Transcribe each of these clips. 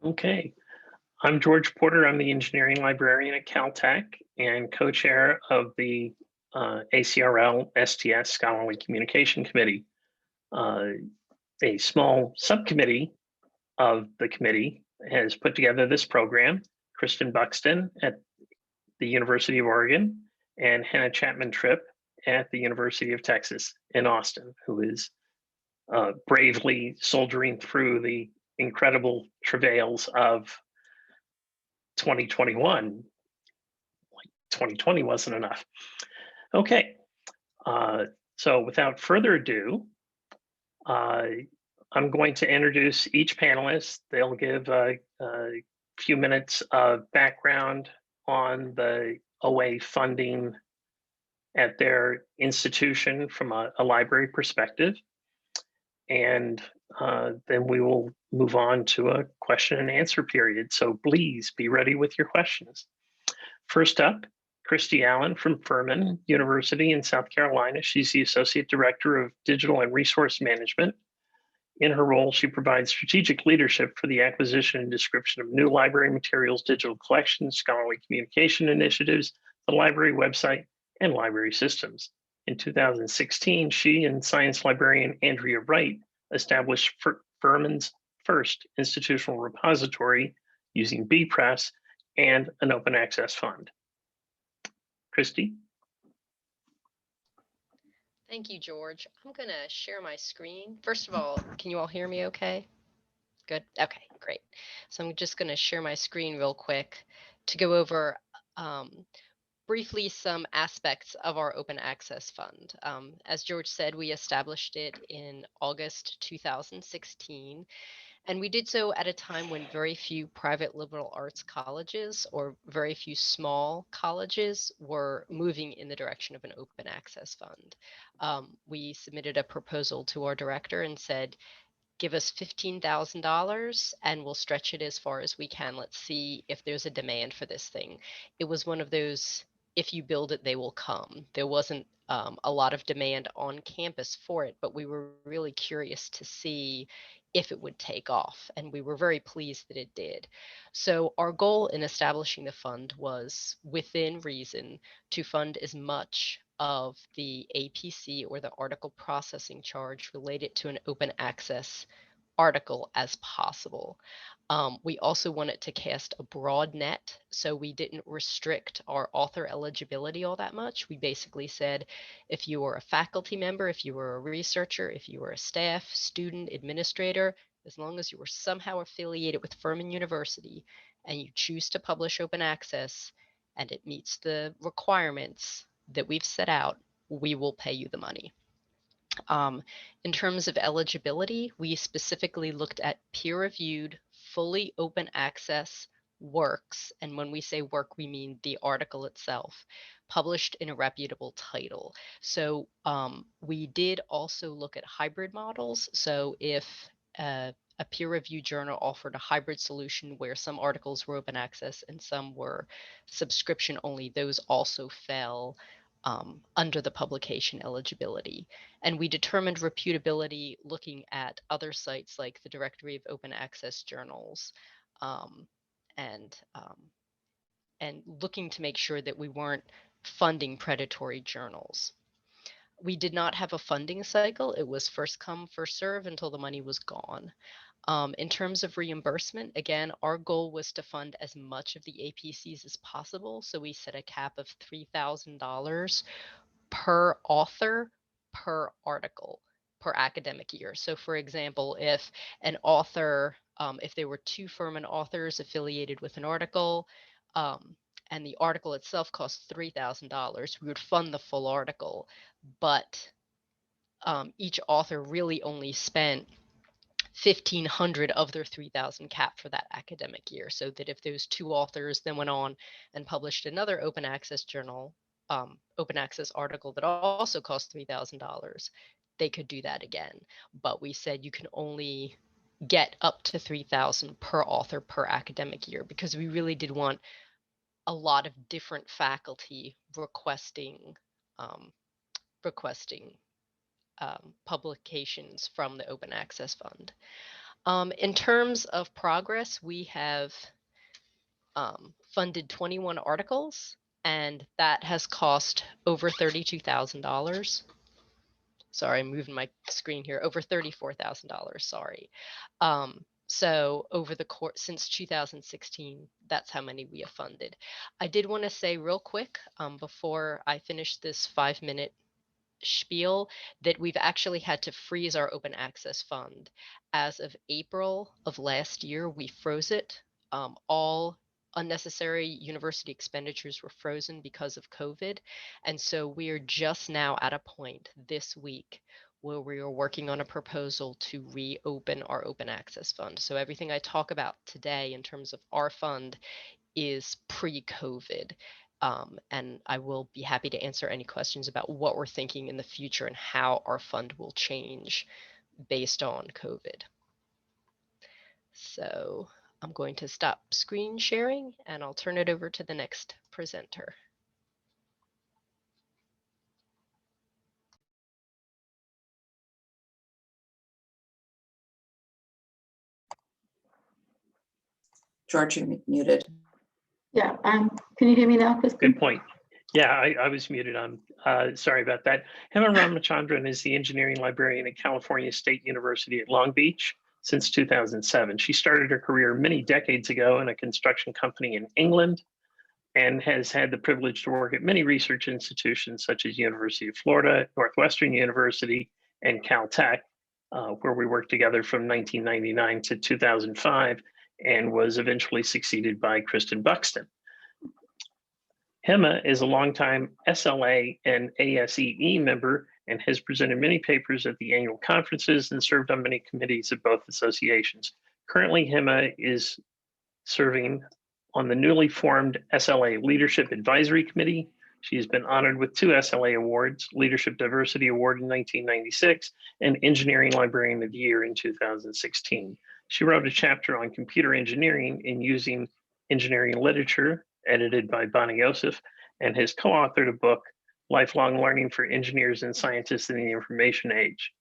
Okay, I'm George Porter. I'm the engineering librarian at Caltech and co-chair of the ACRL STS Scholarly Communication Committee, uh, a small subcommittee of the committee has put together this program. Kristen Buxton at the University of Oregon and Hannah Chapman Tripp at the University of Texas in Austin, who is bravely soldiering through the incredible travails of 2021. 2020 wasn't enough. Okay, so without further ado, uh, I'm going to introduce each panelist. They'll give a few minutes of background on the OA funding at their institution from a library perspective. And then we will move on to a question and answer period. So please be ready with your questions. First up, Christy Allen from Furman University in South Carolina. She's the Associate Director of Digital and Resource Management. In her role, she provides strategic leadership for the acquisition and description of new library materials, digital collections, scholarly communication initiatives, the library website, and library systems. In 2016, she and science librarian Andrea Wright established Furman's first institutional repository using bPress and an open access fund. Christy? Thank you, George. I'm going to share my screen. First of all, can you all hear me okay? Good. Okay, great. So I'm just going to share my screen real quick to go over briefly some aspects of our open access fund. As George said, we established it in August 2016. And we did so at a time when very few private liberal arts colleges or very few small colleges were moving in the direction of an open access fund. We submitted a proposal to our director and said, give us $15,000 and we'll stretch it as far as we can. Let's see if there's a demand for this thing. It was one of those, if you build it, they will come. There wasn't a lot of demand on campus for it, but we were really curious to see if it would take off, and we were very pleased that it did. So our goal in establishing the fund was, within reason, to fund as much of the APC or the article processing charge related to an open access article as possible. We also wanted to cast a broad net, so we didn't restrict our author eligibility all that much. We basically said, if you were a faculty member, if you were a researcher, if you were a staff, student, administrator, as long as you were somehow affiliated with Furman University and you choose to publish open access and it meets the requirements that we've set out, we will pay you the money. In terms of eligibility, we specifically looked at peer-reviewed, fully open access works, and when we say work, we mean the article itself, published in a reputable title. So we did also look at hybrid models. So if a peer-reviewed journal offered a hybrid solution where some articles were open access and some were subscription only, those also fell under the publication eligibility. And we determined reputability looking at other sites like the Directory of Open Access Journals, and looking to make sure that we weren't funding predatory journals. We did not have a funding cycle. It was first come, first serve until the money was gone. In terms of reimbursement, again, our goal was to fund as much of the APCs as possible. So we set a cap of $3,000 per author per article per academic year. So for example, if an author, if there were two Furman authors affiliated with an article, and the article itself costs $3,000, we would fund the full article, but each author really only spent 1,500 of their 3,000 cap for that academic year. So that if those two authors then went on and published another open access journal, open access article that also cost $3,000, they could do that again. But we said you can only get up to 3,000 per author per academic year, because we really did want a lot of different faculty requesting publications from the Open Access Fund. In terms of progress, we have funded 21 articles, and that has cost over $32,000. Sorry, I'm moving my screen here. Over $34,000. Sorry. So over the course since 2016, that's how many we have funded. I did want to say real quick before I finish this 5-minute spiel that we've actually had to freeze our open access fund. As of April of last year, we froze it. All unnecessary university expenditures were frozen because of COVID. And so we are just now at a point this week where we are working on a proposal to reopen our open access fund. So everything I talk about today in terms of our fund is pre-COVID. And I will be happy to answer any questions about what we're thinking in the future and how our fund will change based on COVID. So I'm going to stop screen sharing and I'll turn it over to the next presenter. George, you're muted. Yeah, can you hear me now, Christy? Good point. Yeah, I was muted. I'm sorry about that. Hema Ramachandran is the engineering librarian at California State University at Long Beach since 2007. She started her career many decades ago in a construction company in England and has had the privilege to work at many research institutions such as University of Florida, Northwestern University, and Caltech, where we worked together from 1999 to 2005 and was eventually succeeded by Kristen Buxton. Hema is a longtime SLA and ASEE member and has presented many papers at the annual conferences and served on many committees of both associations. Currently, Hema is serving on the newly formed SLA Leadership Advisory Committee. She has been honored with 2 SLA awards, Leadership Diversity Award in 1996 and Engineering Librarian of the Year in 2016. She wrote a chapter on computer engineering and using engineering literature, edited by Bonnie Yosef, and has co-authored a book, Lifelong Learning for Engineers and Scientists in the Information Age.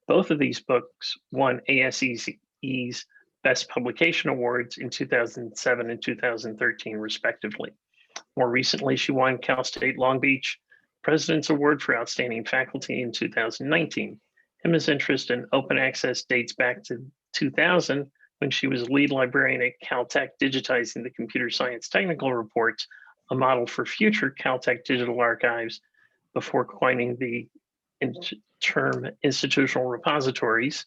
Both of these books won ASEE's Best Publication Awards in 2007 and 2013, respectively. More recently, she won Cal State Long Beach President's Award for Outstanding Faculty in 2019. Hema's interest in open access dates back to 2000, when she was lead librarian at Caltech, digitizing the computer science technical reports, a model for future Caltech digital archives, before coining the term institutional repositories,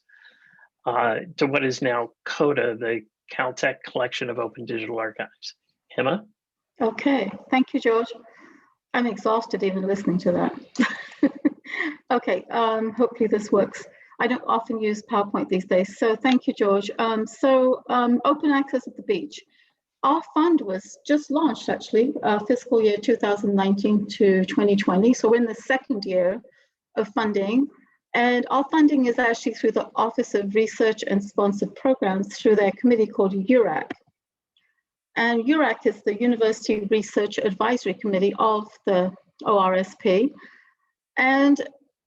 to what is now CODA, the Caltech Collection of Open Digital Archives. Hema? Okay, thank you, George. I'm exhausted even listening to that. Okay, hopefully this works. I don't often use PowerPoint these days, so thank you, George. Open access at the beach. Our fund was just launched, actually, fiscal year 2019 to 2020. So we're in the second year of funding. And our funding is actually through the Office of Research and Sponsored Programs through their committee called URAC. And URAC is the University Research Advisory Committee of the ORSP. And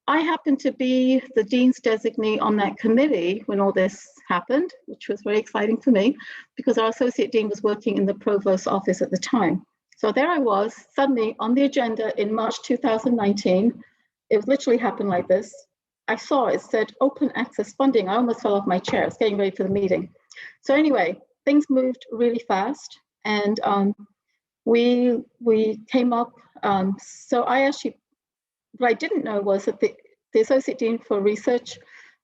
I happened to be the Dean's designee on that committee when all this happened, which was very exciting for me because our Associate Dean was working in the Provost's office at the time. So there I was, suddenly on the agenda in March 2019. It was literally happened like this. I saw it said open access funding. I almost fell off my chair. I was getting ready for the meeting. So anyway, things moved really fast and we came up. So I actually, what I didn't know was that the Associate Dean for Research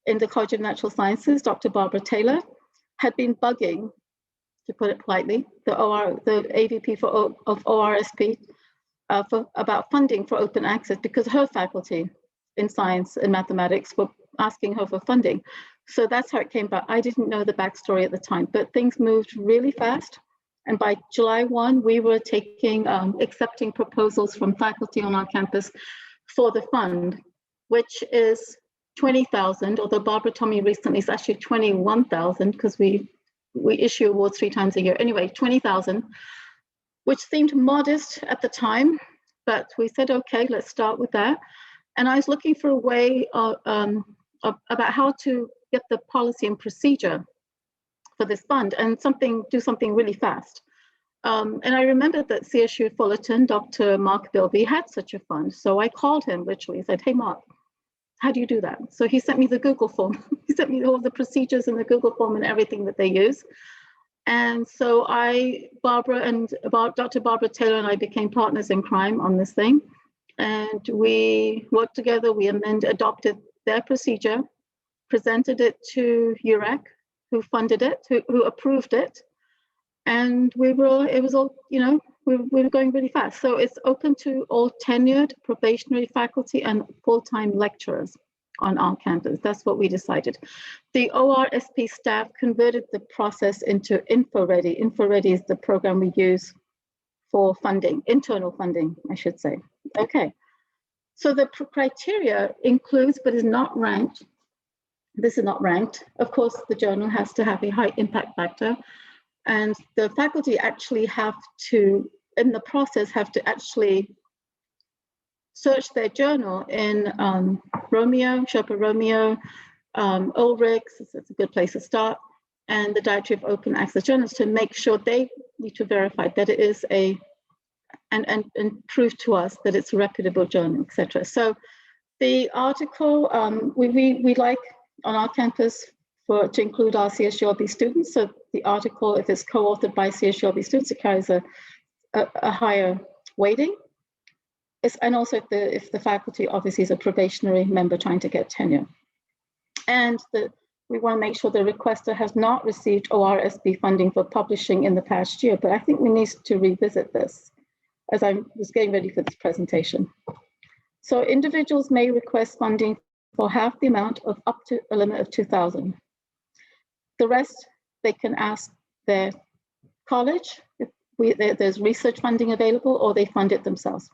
in the College of Natural Sciences, Dr. Barbara Taylor, had been bugging, to put it politely, the AVP of ORSP about funding for open access because her faculty in science and mathematics were asking her for funding. So that's how it came about. I didn't know the backstory at the time, but things moved really fast. And by July 1, we were accepting proposals from faculty on our campus for the fund, which is 20,000, although Barbara told me recently it's actually 21,000 because we issue awards 3 times a year. Anyway, 20,000, which seemed modest at the time, but we said, okay, let's start with that. And I was looking for a way about how to get the policy and procedure for this fund and do something really fast. And I remembered that CSU Fullerton, Dr. Mark Bilby, had such a fund. So I called him literally and said, hey, Mark, how do you do that? So he sent me the Google form. He sent me all the procedures in the Google form and everything that they use. And so Dr. Barbara Taylor and I became partners in crime on this thing. And we worked together, we adopted their procedure, presented it to UREC, who funded it, who approved it. And we were going really fast. So it's open to all tenured probationary faculty and full-time lecturers on our campus. That's what we decided. The ORSP staff converted the process into InfoReady. InfoReady is the program we use for funding, internal funding, I should say. Okay, so the criteria includes, but is not ranked. This is not ranked. Of course, the journal has to have a high impact factor. And the faculty actually have to, in the process, have to actually search their journal in Romeo, Sherpa Romeo, Ulrichs, it's a good place to start, and the Directory of Open Access Journals to make sure they need to verify that it is and prove to us that it's a reputable journal, etc. So the article, we like on our campus to include our CSULB students. So the article, if it's co-authored by CSULB students, it carries a higher weighting. And also if the faculty obviously is a probationary member trying to get tenure. And we want to make sure the requester has not received ORSP funding for publishing in the past year, but I think we need to revisit this as I was getting ready for this presentation. So individuals may request funding for half the amount of up to a limit of 2,000. The rest, they can ask their college if there's research funding available, or they fund it themselves.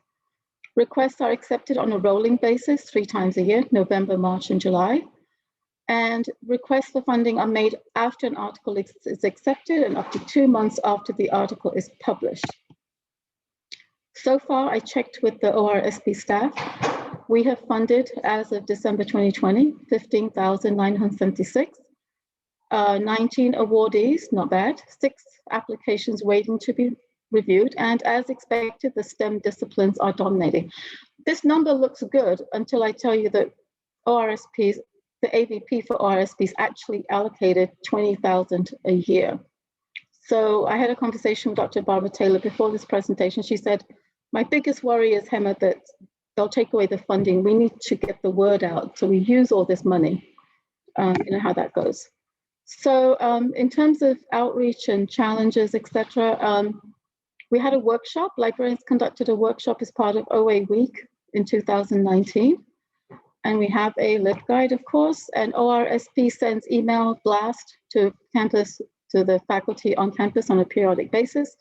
Requests are accepted on a rolling basis 3 times a year, November, March, and July. And requests for funding are made after an article is accepted and up to 2 months after the article is published. So far, I checked with the ORSP staff. We have funded, as of December 2020, 15,976. 19 awardees, not bad, 6 applications waiting to be reviewed, and as expected, the STEM disciplines are dominating. This number looks good until I tell you that ORSPs, the AVP for ORSPs actually allocated 20,000 a year. So I had a conversation with Dr. Barbara Taylor before this presentation. She said, my biggest worry is, Hema, that they'll take away the funding. We need to get the word out. So we use all this money, you know how that goes. So in terms of outreach and challenges, etc., we had a workshop. Librarians conducted a workshop as part of OA Week in 2019. And we have a LibGuide, of course, and ORSP sends email blast to campus, to the faculty on campus on a periodic basis.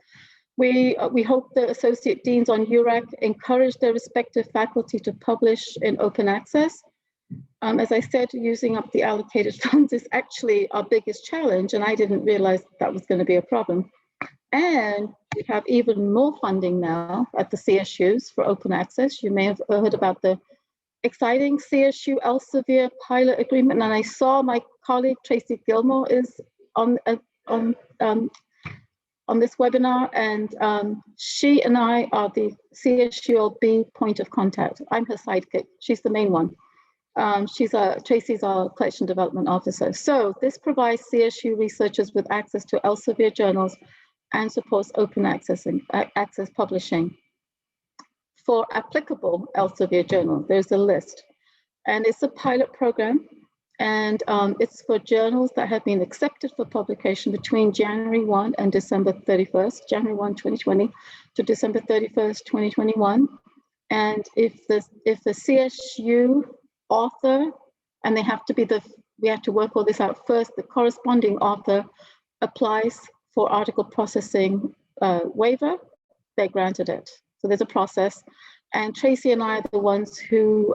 We hope the associate deans on UREC encourage their respective faculty to publish in open access. As I said, using up the allocated funds is actually our biggest challenge, and I didn't realize that was going to be a problem. And we have even more funding now at the CSUs for open access. You may have heard about the exciting CSU Elsevier pilot agreement, and I saw my colleague Tracy Gilmore is on this webinar, and she and I are the CSULB point of contact. I'm her sidekick. She's the main one. Tracy's our collection development officer. So this provides CSU researchers with access to Elsevier journals and supports open access and access publishing. For applicable Elsevier journals, there's a list, and it's a pilot program, and it's for journals that have been accepted for publication between January 1 and December 31st, January 1, 2020 to December 31st, 2021. And if the CSU author, and they have to be we have to work all this out first, the corresponding author applies for article processing waiver, they're granted it. So there's a process, and Tracy and I are the ones who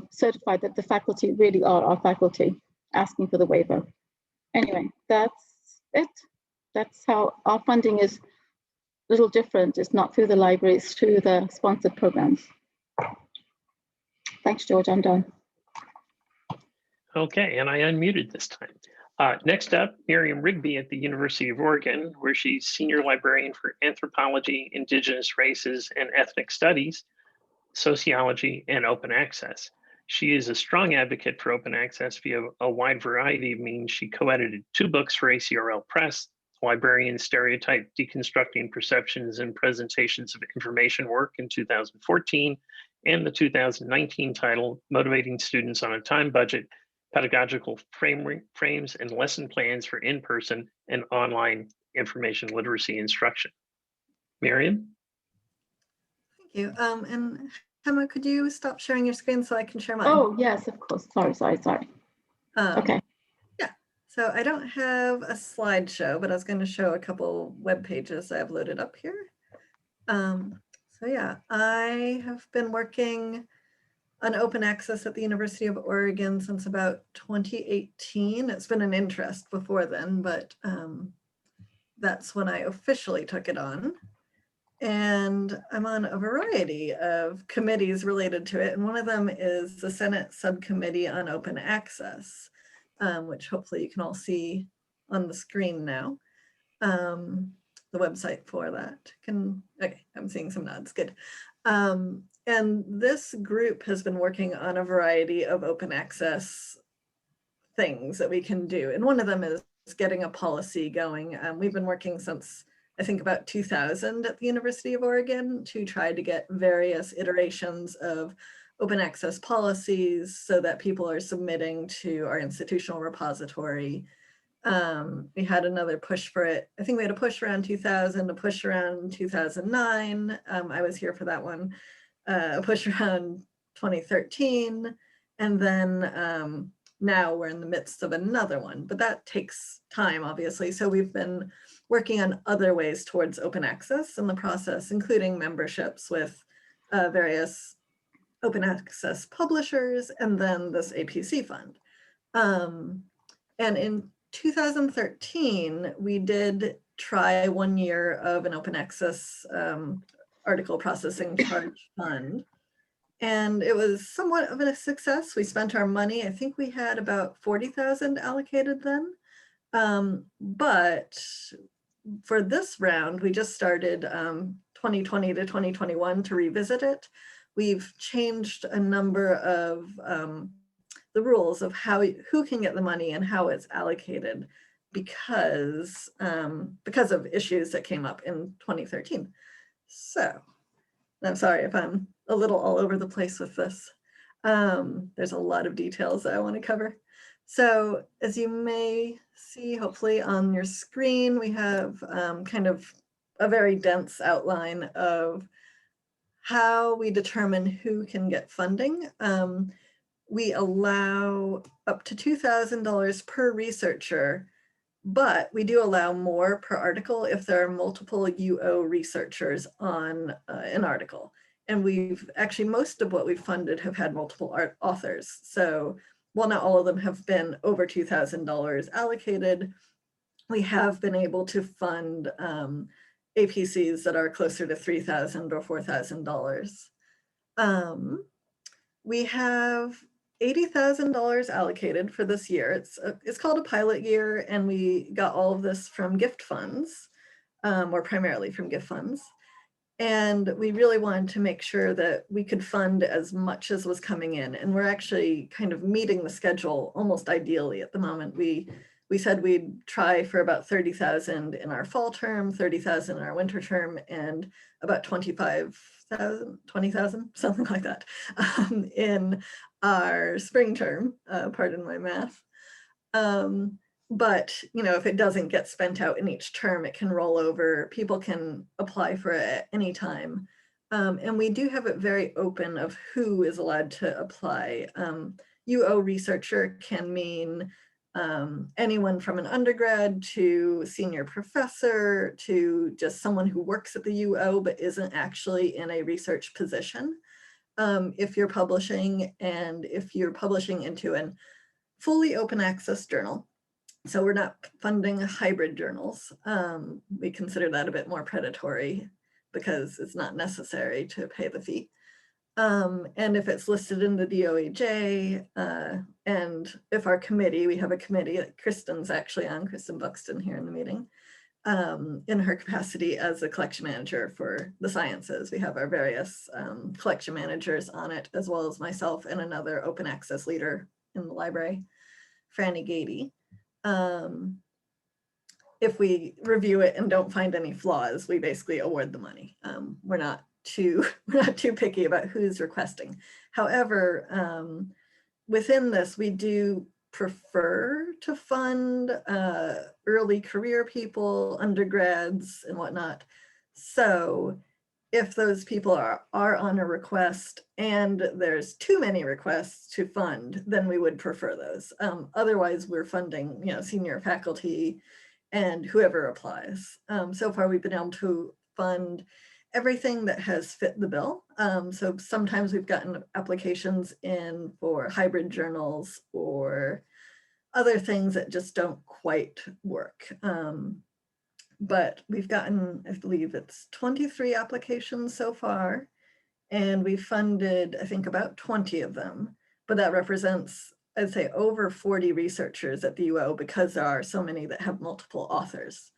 certified that the faculty really are our faculty asking for the waiver. Anyway, that's it. That's how our funding is a little different. It's not through the library, it's through the sponsored programs. Thanks, George, I'm done. Okay, and I unmuted this time. Next up, Miriam Rigby at the University of Oregon, where she's Senior Librarian for Anthropology, Indigenous Races and Ethnic Studies, Sociology, and Open Access. She is a strong advocate for open access via a wide variety of means. She co-edited 2 books for ACRL Press, Librarian Stereotype, Deconstructing Perceptions and Presentations of Information Work in 2014, and the 2019 title, Motivating Students on a Time Budget, Pedagogical Frames and Lesson Plans for In-Person and Online Information Literacy Instruction. Miriam? Thank you. And Emma, could you stop sharing your screen so I can share mine? Oh, yes, of course. Sorry. Okay. Yeah, so I don't have a slideshow, but I was going to show a couple web pages I have loaded up here. So yeah, I have been working on open access at the University of Oregon since about 2018. It's been an interest before then, but that's when I officially took it on. And I'm on a variety of committees related to it. And one of them is the Senate Subcommittee on Open Access, which hopefully you can all see on the screen now. The website for that okay, I'm seeing some nods, good. And this group has been working on a variety of open access things that we can do. And one of them is getting a policy going. We've been working since I think about 2000 at the University of Oregon to try to get various iterations of open access policies so that people are submitting to our institutional repository. We had another push for it. I think we had a push around 2000, a push around 2009. I was here for that one. A push around 2013. And then now we're in the midst of another one, but that takes time, obviously. So we've been working on other ways towards open access in the process, including memberships with various open access publishers, and then this APC fund. And in 2013, we did try 1 year of an open access article processing charge fund. And it was somewhat of a success. We spent our money. I think we had about 40,000 allocated then. But for this round, we just started 2020 to 2021 to revisit it. We've changed a number of the rules of who can get the money and how it's allocated because of issues that came up in 2013. So I'm sorry if I'm a little all over the place with this. There's a lot of details that I want to cover. So as you may see, hopefully on your screen, we have kind of a very dense outline of how we determine who can get funding. We allow up to $2,000 per researcher, but we do allow more per article if there are multiple UO researchers on an article. And we've actually, most of what we've funded have had multiple authors. So while not all of them have been over $2,000 allocated, we have been able to fund APCs that are closer to $3,000 or $4,000. We have $80,000 allocated for this year. It's called a pilot year, and we got all of this from gift funds, or primarily from gift funds. And we really wanted to make sure that we could fund as much as was coming in. And we're actually kind of meeting the schedule almost ideally at the moment. We said we'd try for about 30,000 in our fall term, 30,000 in our winter term, and about 20,000, something like that, in our spring term, pardon my math. But, you know, if it doesn't get spent out in each term, it can roll over. People can apply for it at any time. And we do have it very open of who is allowed to apply. UO researcher can mean anyone from an undergrad to senior professor to just someone who works at the UO but isn't actually in a research position. If you're publishing, and if you're publishing into a fully open access journal, so we're not funding hybrid journals. We consider that a bit more predatory because it's not necessary to pay the fee. And if it's listed in the DOAJ, and if our committee, we have a committee that Kristen's actually on, Kristen Buxton here in the meeting, in her capacity as a collection manager for the sciences. We have our various collection managers on it, as well as myself and another open access leader in the library, Franny Gady. If we review it and don't find any flaws, we basically award the money. We're not too picky about who's requesting. However, within this, we do prefer to fund early career people, undergrads and whatnot. So if those people are on a request and there's too many requests to fund, then we would prefer those. Otherwise, we're funding, senior faculty and whoever applies. So far, we've been able to fund everything that has fit the bill. So sometimes we've gotten applications in for hybrid journals or other things that just don't quite work. But we've gotten, I believe it's 23 applications so far, and we funded, I think, about 20 of them. But that represents, I'd say, over 40 researchers at the UO because there are so many that have multiple authors.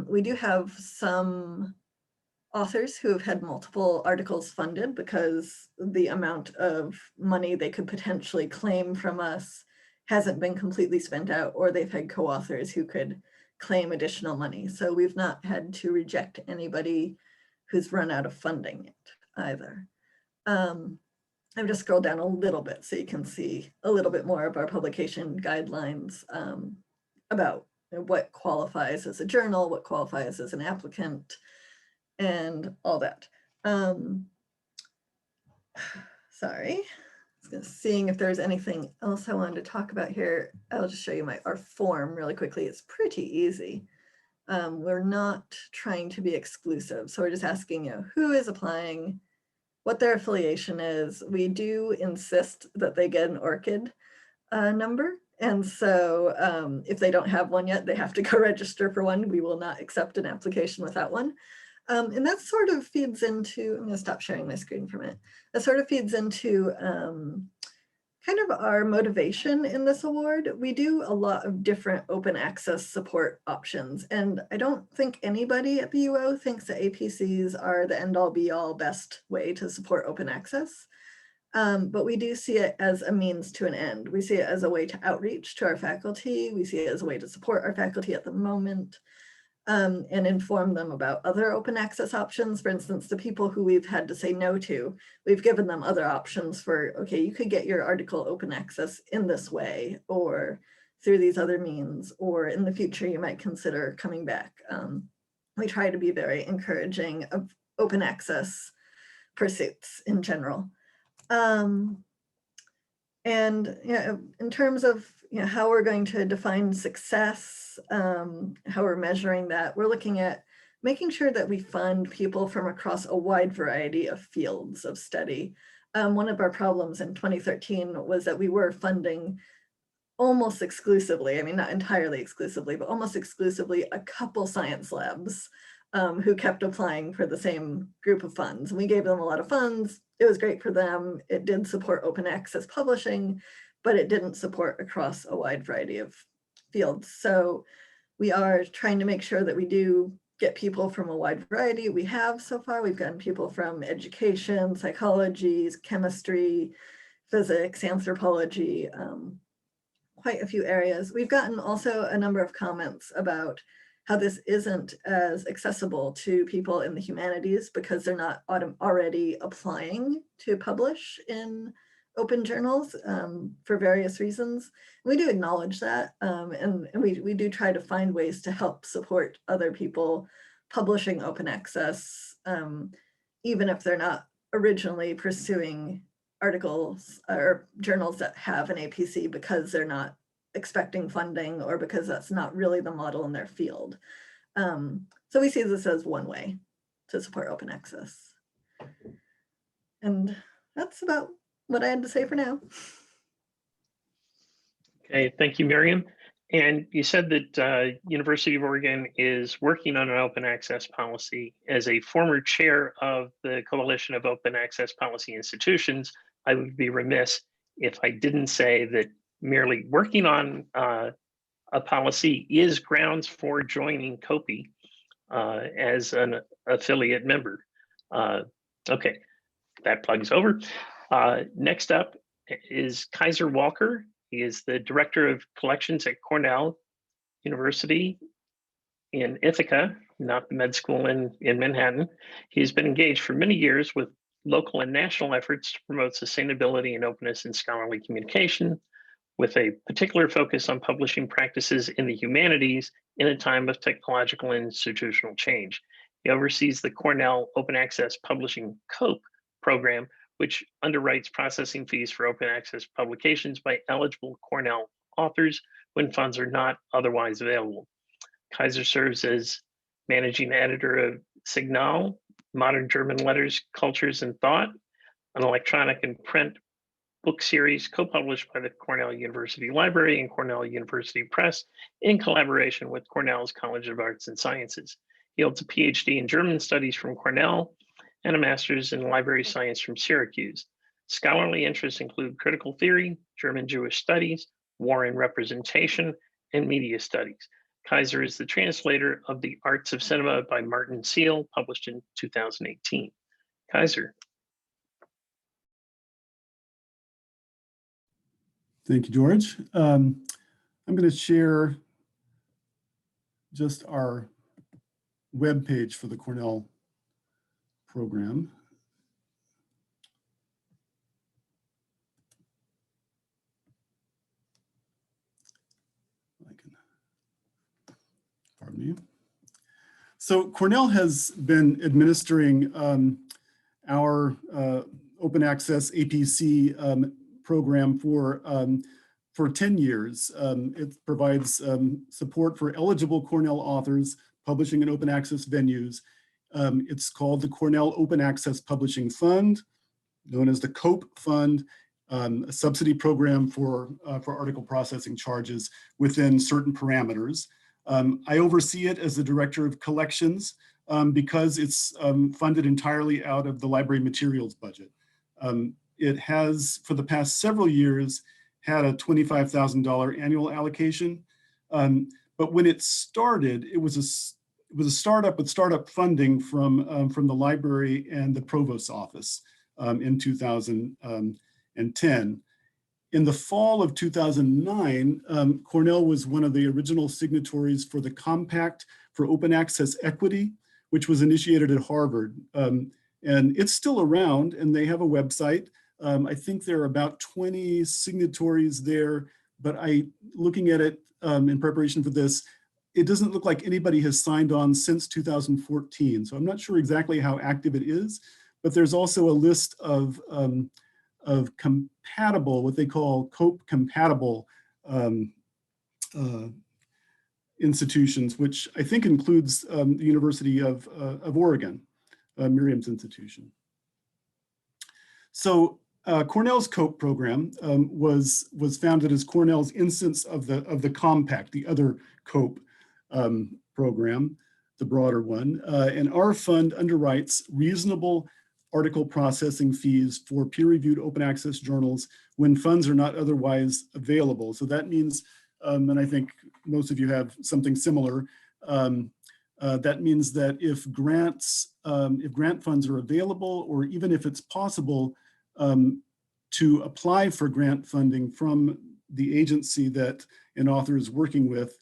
We do have some authors who have had multiple articles funded because the amount of money they could potentially claim from us hasn't been completely spent out, or they've had co-authors who could claim additional money. So we've not had to reject anybody who's run out of funding it either. I've just scrolled down a little bit so you can see a little bit more of our publication guidelines about what qualifies as a journal, what qualifies as an applicant, and all that. Sorry, seeing if there's anything else I wanted to talk about here. I'll just show you our form really quickly. It's pretty easy. We're not trying to be exclusive. So we're just asking, who is applying, what their affiliation is. We do insist that they get an ORCID number. And so if they don't have one yet, they have to go register for one. We will not accept an application without one. And that sort of feeds into, I'm going to stop sharing my screen for a minute. That sort of feeds into kind of our motivation in this award. We do a lot of different open access support options. And I don't think anybody at the UO thinks that APCs are the end all be all best way to support open access. But we do see it as a means to an end. We see it as a way to outreach to our faculty. We see it as a way to support our faculty at the moment. And inform them about other open access options. For instance, the people who we've had to say no to, we've given them other options for, okay, you could get your article open access in this way, or through these other means, or in the future, you might consider coming back. We try to be very encouraging of open access pursuits in general. And in terms of how we're going to define success, how we're measuring that, we're looking at making sure that we fund people from across a wide variety of fields of study. One of our problems in 2013 was that we were funding almost exclusively, I mean, not entirely exclusively, but almost exclusively a couple science labs who kept applying for the same group of funds. And we gave them a lot of funds. It was great for them. It did support open access publishing, but it didn't support across a wide variety of fields. So we are trying to make sure that we do get people from a wide variety. We have so far, we've gotten people from education, psychology, chemistry, physics, anthropology, quite a few areas. We've gotten also a number of comments about how this isn't as accessible to people in the humanities because they're not already applying to publish in open journals for various reasons. We do acknowledge that, and we do try to find ways to help support other people publishing open access, even if they're not originally pursuing articles or journals that have an APC because they're not expecting funding or because that's not really the model in their field. So we see this as one way to support open access. And that's about what I had to say for now. Okay, thank you, Miriam. And you said that University of Oregon is working on an open access policy. As a former chair of the Coalition of Open Access Policy Institutions, I would be remiss if I didn't say that merely working on a policy is grounds for joining COPE as an affiliate member. Okay, that plug's over. Next up is Kaiser Walker. He is the Director of Collections at Cornell University in Ithaca, not the med school in Manhattan. He's been engaged for many years with local and national efforts to promote sustainability and openness in scholarly communication, with a particular focus on publishing practices in the humanities in a time of technological and institutional change. He oversees the Cornell Open Access Publishing COPE program, which underwrites processing fees for open access publications by eligible Cornell authors when funds are not otherwise available. Kaiser serves as managing editor of Signal, Modern German Letters, Cultures, and Thought, an electronic and print book series co-published by the Cornell University Library and Cornell University Press in collaboration with Cornell's College of Arts and Sciences. He holds a PhD in German Studies from Cornell and a master's in library science from Syracuse. Scholarly interests include critical theory, German Jewish studies, war and representation, and media studies. Kaiser is the translator of The Arts of Cinema by Martin Seal, published in 2018. Kaiser. Thank you, George. I'm going to share just our web page for the Cornell program. Pardon me. So Cornell has been administering our open access APC program for 10 years. It provides support for eligible Cornell authors publishing in open access venues. It's called the Cornell Open Access Publishing Fund, known as the COPE Fund, a subsidy program for article processing charges within certain parameters. I oversee it as the Director of Collections because it's funded entirely out of the library materials budget. It has, for the past several years, had a $25,000 annual allocation. But when it started, it was a startup with startup funding from the library and the provost's office in 2010. In the fall of 2009, Cornell was one of the original signatories for the Compact for Open Access Equity, which was initiated at Harvard. And it's still around, and they have a website. I think there are about 20 signatories there, but looking at it in preparation for this, it doesn't look like anybody has signed on since 2014. So I'm not sure exactly how active it is, but there's also a list of compatible, what they call COPE compatible institutions, which I think includes the University of Oregon, Miriam's institution. So Cornell's COPE program was founded as Cornell's instance of the Compact, the other COPE program, the broader one. And our fund underwrites reasonable article processing fees for peer-reviewed open access journals when funds are not otherwise available. So that means, and I think most of you have something similar, that means that if grant funds are available, or even if it's possible to apply for grant funding from the agency that an author is working with,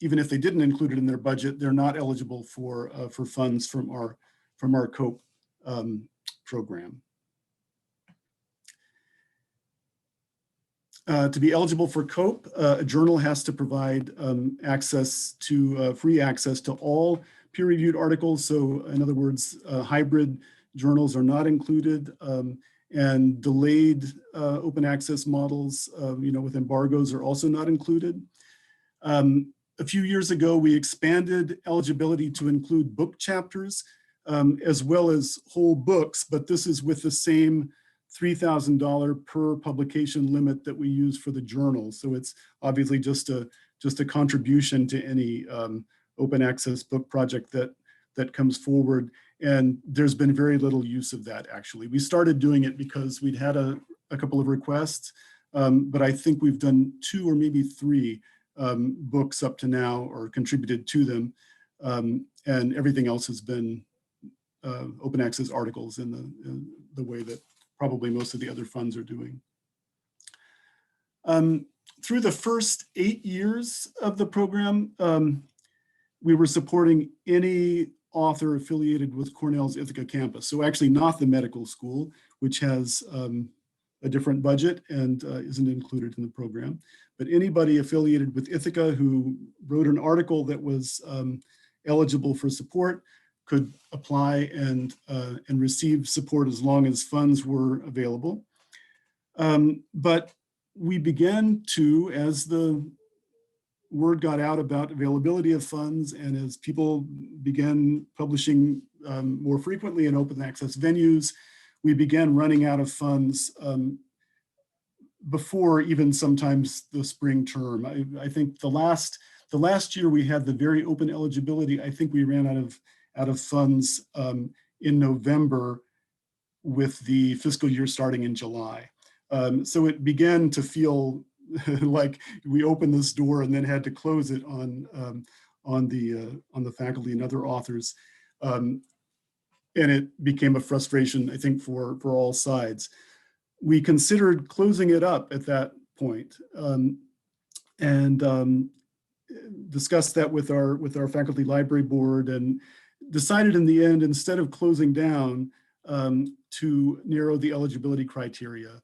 even if they didn't include it in their budget, they're not eligible for funds from our COPE program. To be eligible for COPE, a journal has to provide free access to all peer-reviewed articles. So in other words, hybrid journals are not included, and delayed open access models, with embargoes are also not included. A few years ago, we expanded eligibility to include book chapters as well as whole books, but this is with the same $3,000 per publication limit that we use for the journal. So it's obviously just a contribution to any open access book project that comes forward. And there's been very little use of that, actually. We started doing it because we'd had a couple of requests, but I think we've done 2 or maybe 3 books up to now, or contributed to them. And everything else has been open access articles in the way that probably most of the other funds are doing. Through the first 8 years of the program, we were supporting any author affiliated with Cornell's Ithaca campus. So actually not the medical school, which has a different budget and isn't included in the program, but anybody affiliated with Ithaca who wrote an article that was eligible for support could apply and receive support as long as funds were available. But we began to, as the word got out about availability of funds and as people began publishing more frequently in open access venues, we began running out of funds before even sometimes the spring term. I think the last year we had the very open eligibility, I think we ran out of funds in November with the fiscal year starting in July. So it began to feel like we opened this door and then had to close it on the faculty and other authors. And it became a frustration, I think, for all sides. We considered closing it up at that point, and discussed that with our faculty library board, and decided in the end, instead of closing down, to narrow the eligibility criteria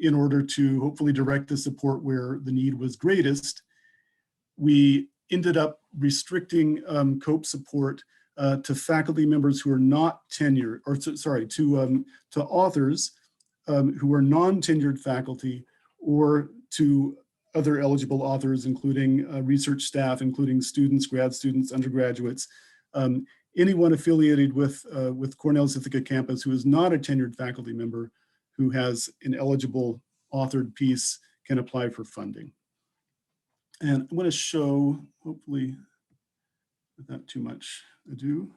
in order to hopefully direct the support where the need was greatest. We ended up restricting COPE support to faculty members who are not tenured, or sorry, to authors who are non-tenured faculty, or to other eligible authors, including research staff, including students, grad students, undergraduates, anyone affiliated with Cornell's Ithaca campus who is not a tenured faculty member who has an eligible authored piece can apply for funding. And I'm going to show, hopefully without too much ado,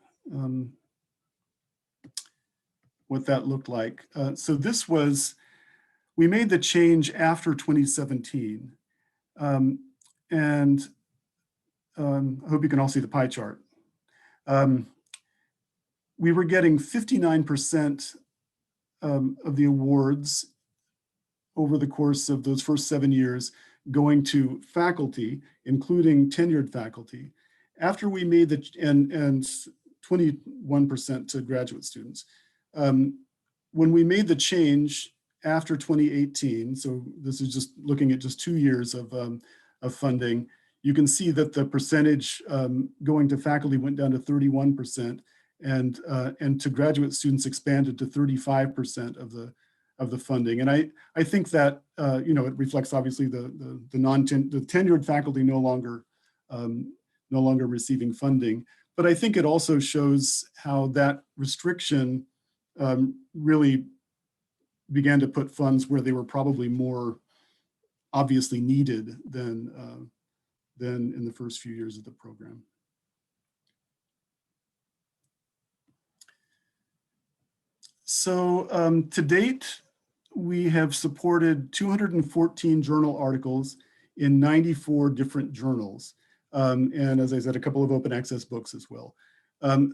what that looked like. So this was, we made the change after 2017. And I hope you can all see the pie chart. We were getting 59% of the awards over the course of those first 7 years going to faculty, including tenured faculty. After we made the, and 21% to graduate students. When we made the change after 2018, so this is just looking at just 2 years of funding, you can see that the percentage going to faculty went down to 31%, and to graduate students expanded to 35% of the funding. And I think that you know, it reflects obviously the tenured faculty no longer receiving funding, but I think it also shows how that restriction really began to put funds where they were probably more obviously needed than in the first few years of the program. So to date, we have supported 214 journal articles in 94 different journals. And as I said, a couple of open access books as well.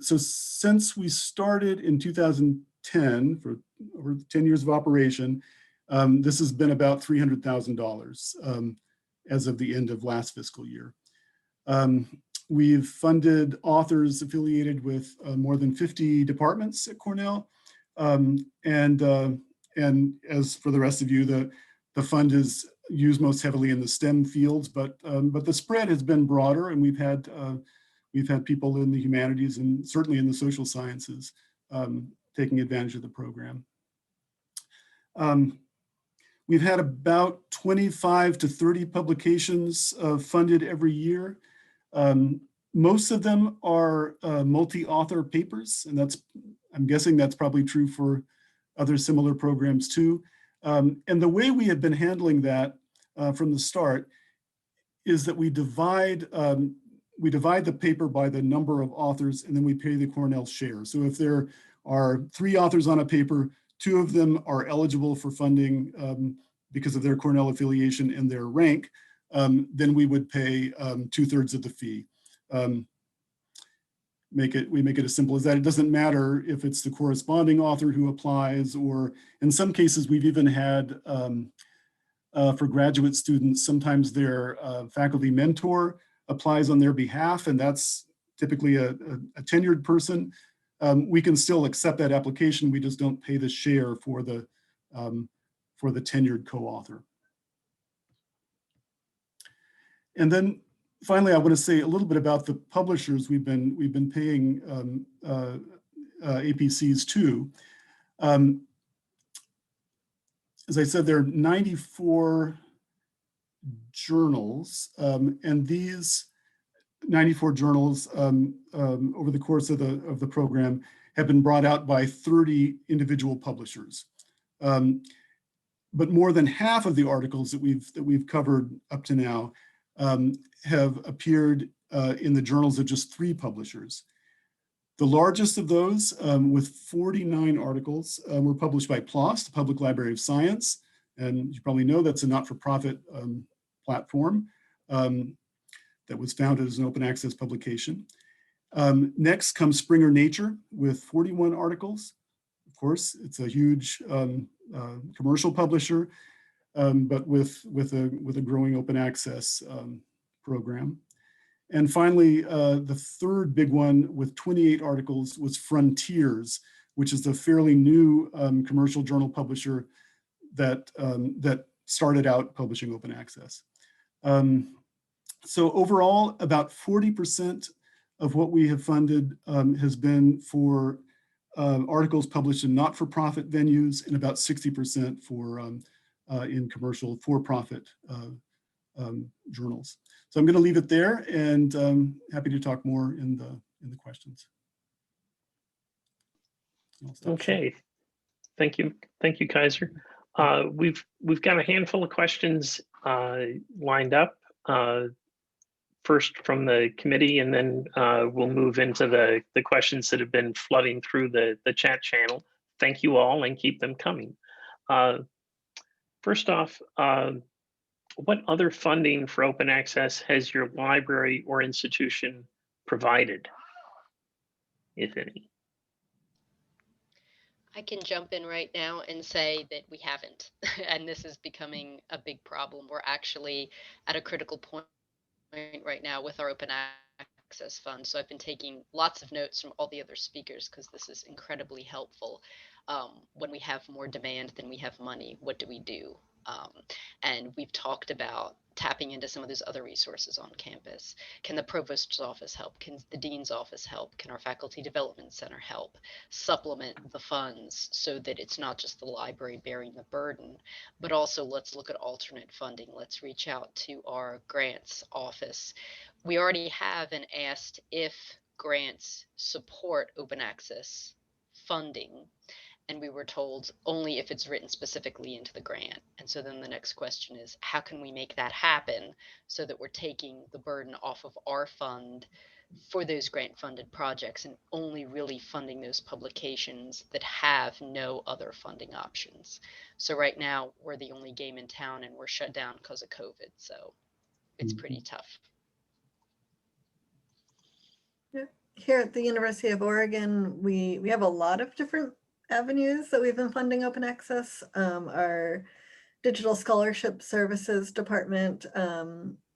So since we started in 2010, for over 10 years of operation, this has been about $300,000 as of the end of last fiscal year. We've funded authors affiliated with more than 50 departments at Cornell. And as for the rest of you, the fund is used most heavily in the STEM fields, but the spread has been broader, and we've had people in the humanities and certainly in the social sciences taking advantage of the program. We've had about 25 to 30 publications funded every year. Most of them are multi-author papers, and I'm guessing that's probably true for other similar programs too. And the way we have been handling that from the start is that we divide the paper by the number of authors, and then we pay the Cornell share. So if there are 3 authors on a paper, 2 of them are eligible for funding because of their Cornell affiliation and their rank, then we would pay 2/3 of the fee. We make it as simple as that. It doesn't matter if it's the corresponding author who applies, or in some cases we've even had for graduate students, sometimes their faculty mentor applies on their behalf, and that's typically a tenured person. We can still accept that application. We just don't pay the share for the tenured co-author. And then finally, I want to say a little bit about the publishers we've been paying APCs to. As I said, there are 94 journals, and these 94 journals over the course of the program have been brought out by 30 individual publishers. But more than half of the articles that we've covered up to now have appeared in the journals of just 3 publishers. The largest of those, with 49 articles, were published by PLOS, the Public Library of Science. And you probably know that's a not-for-profit platform that was founded as an open access publication. Next comes Springer Nature with 41 articles. Of course, it's a huge commercial publisher, but with a growing open access program. And finally, the third big one with 28 articles was Frontiers, which is a fairly new commercial journal publisher that started out publishing open access. So overall, about 40% of what we have funded has been for articles published in not-for-profit venues, and about 60% for in commercial for-profit journals. So I'm going to leave it there, and happy to talk more in the questions. Okay, thank you, Kaiser. We've got a handful of questions lined up. First from the committee, and then we'll move into the questions that have been flooding through the chat channel. Thank you all, and keep them coming. First off, what other funding for open access has your library or institution provided, if any? I can jump in right now and say that we haven't, and this is becoming a big problem. We're actually at a critical point right now with our open access fund. So I've been taking lots of notes from all the other speakers because this is incredibly helpful. When we have more demand than we have money, what do we do? And we've talked about tapping into some of those other resources on campus. Can the provost's office help? Can the dean's office help? Can our faculty development center help supplement the funds so that it's not just the library bearing the burden, but also let's look at alternate funding. Let's reach out to our grants office. We already have an asked if grants support open access funding. And we were told only if it's written specifically into the grant. And so then the next question is, how can we make that happen so that we're taking the burden off of our fund for those grant funded projects and only really funding those publications that have no other funding options? So right now we're the only game in town and we're shut down because of COVID. So it's pretty tough. Here at the University of Oregon, we have a lot of different avenues that we've been funding open access. Our digital scholarship services department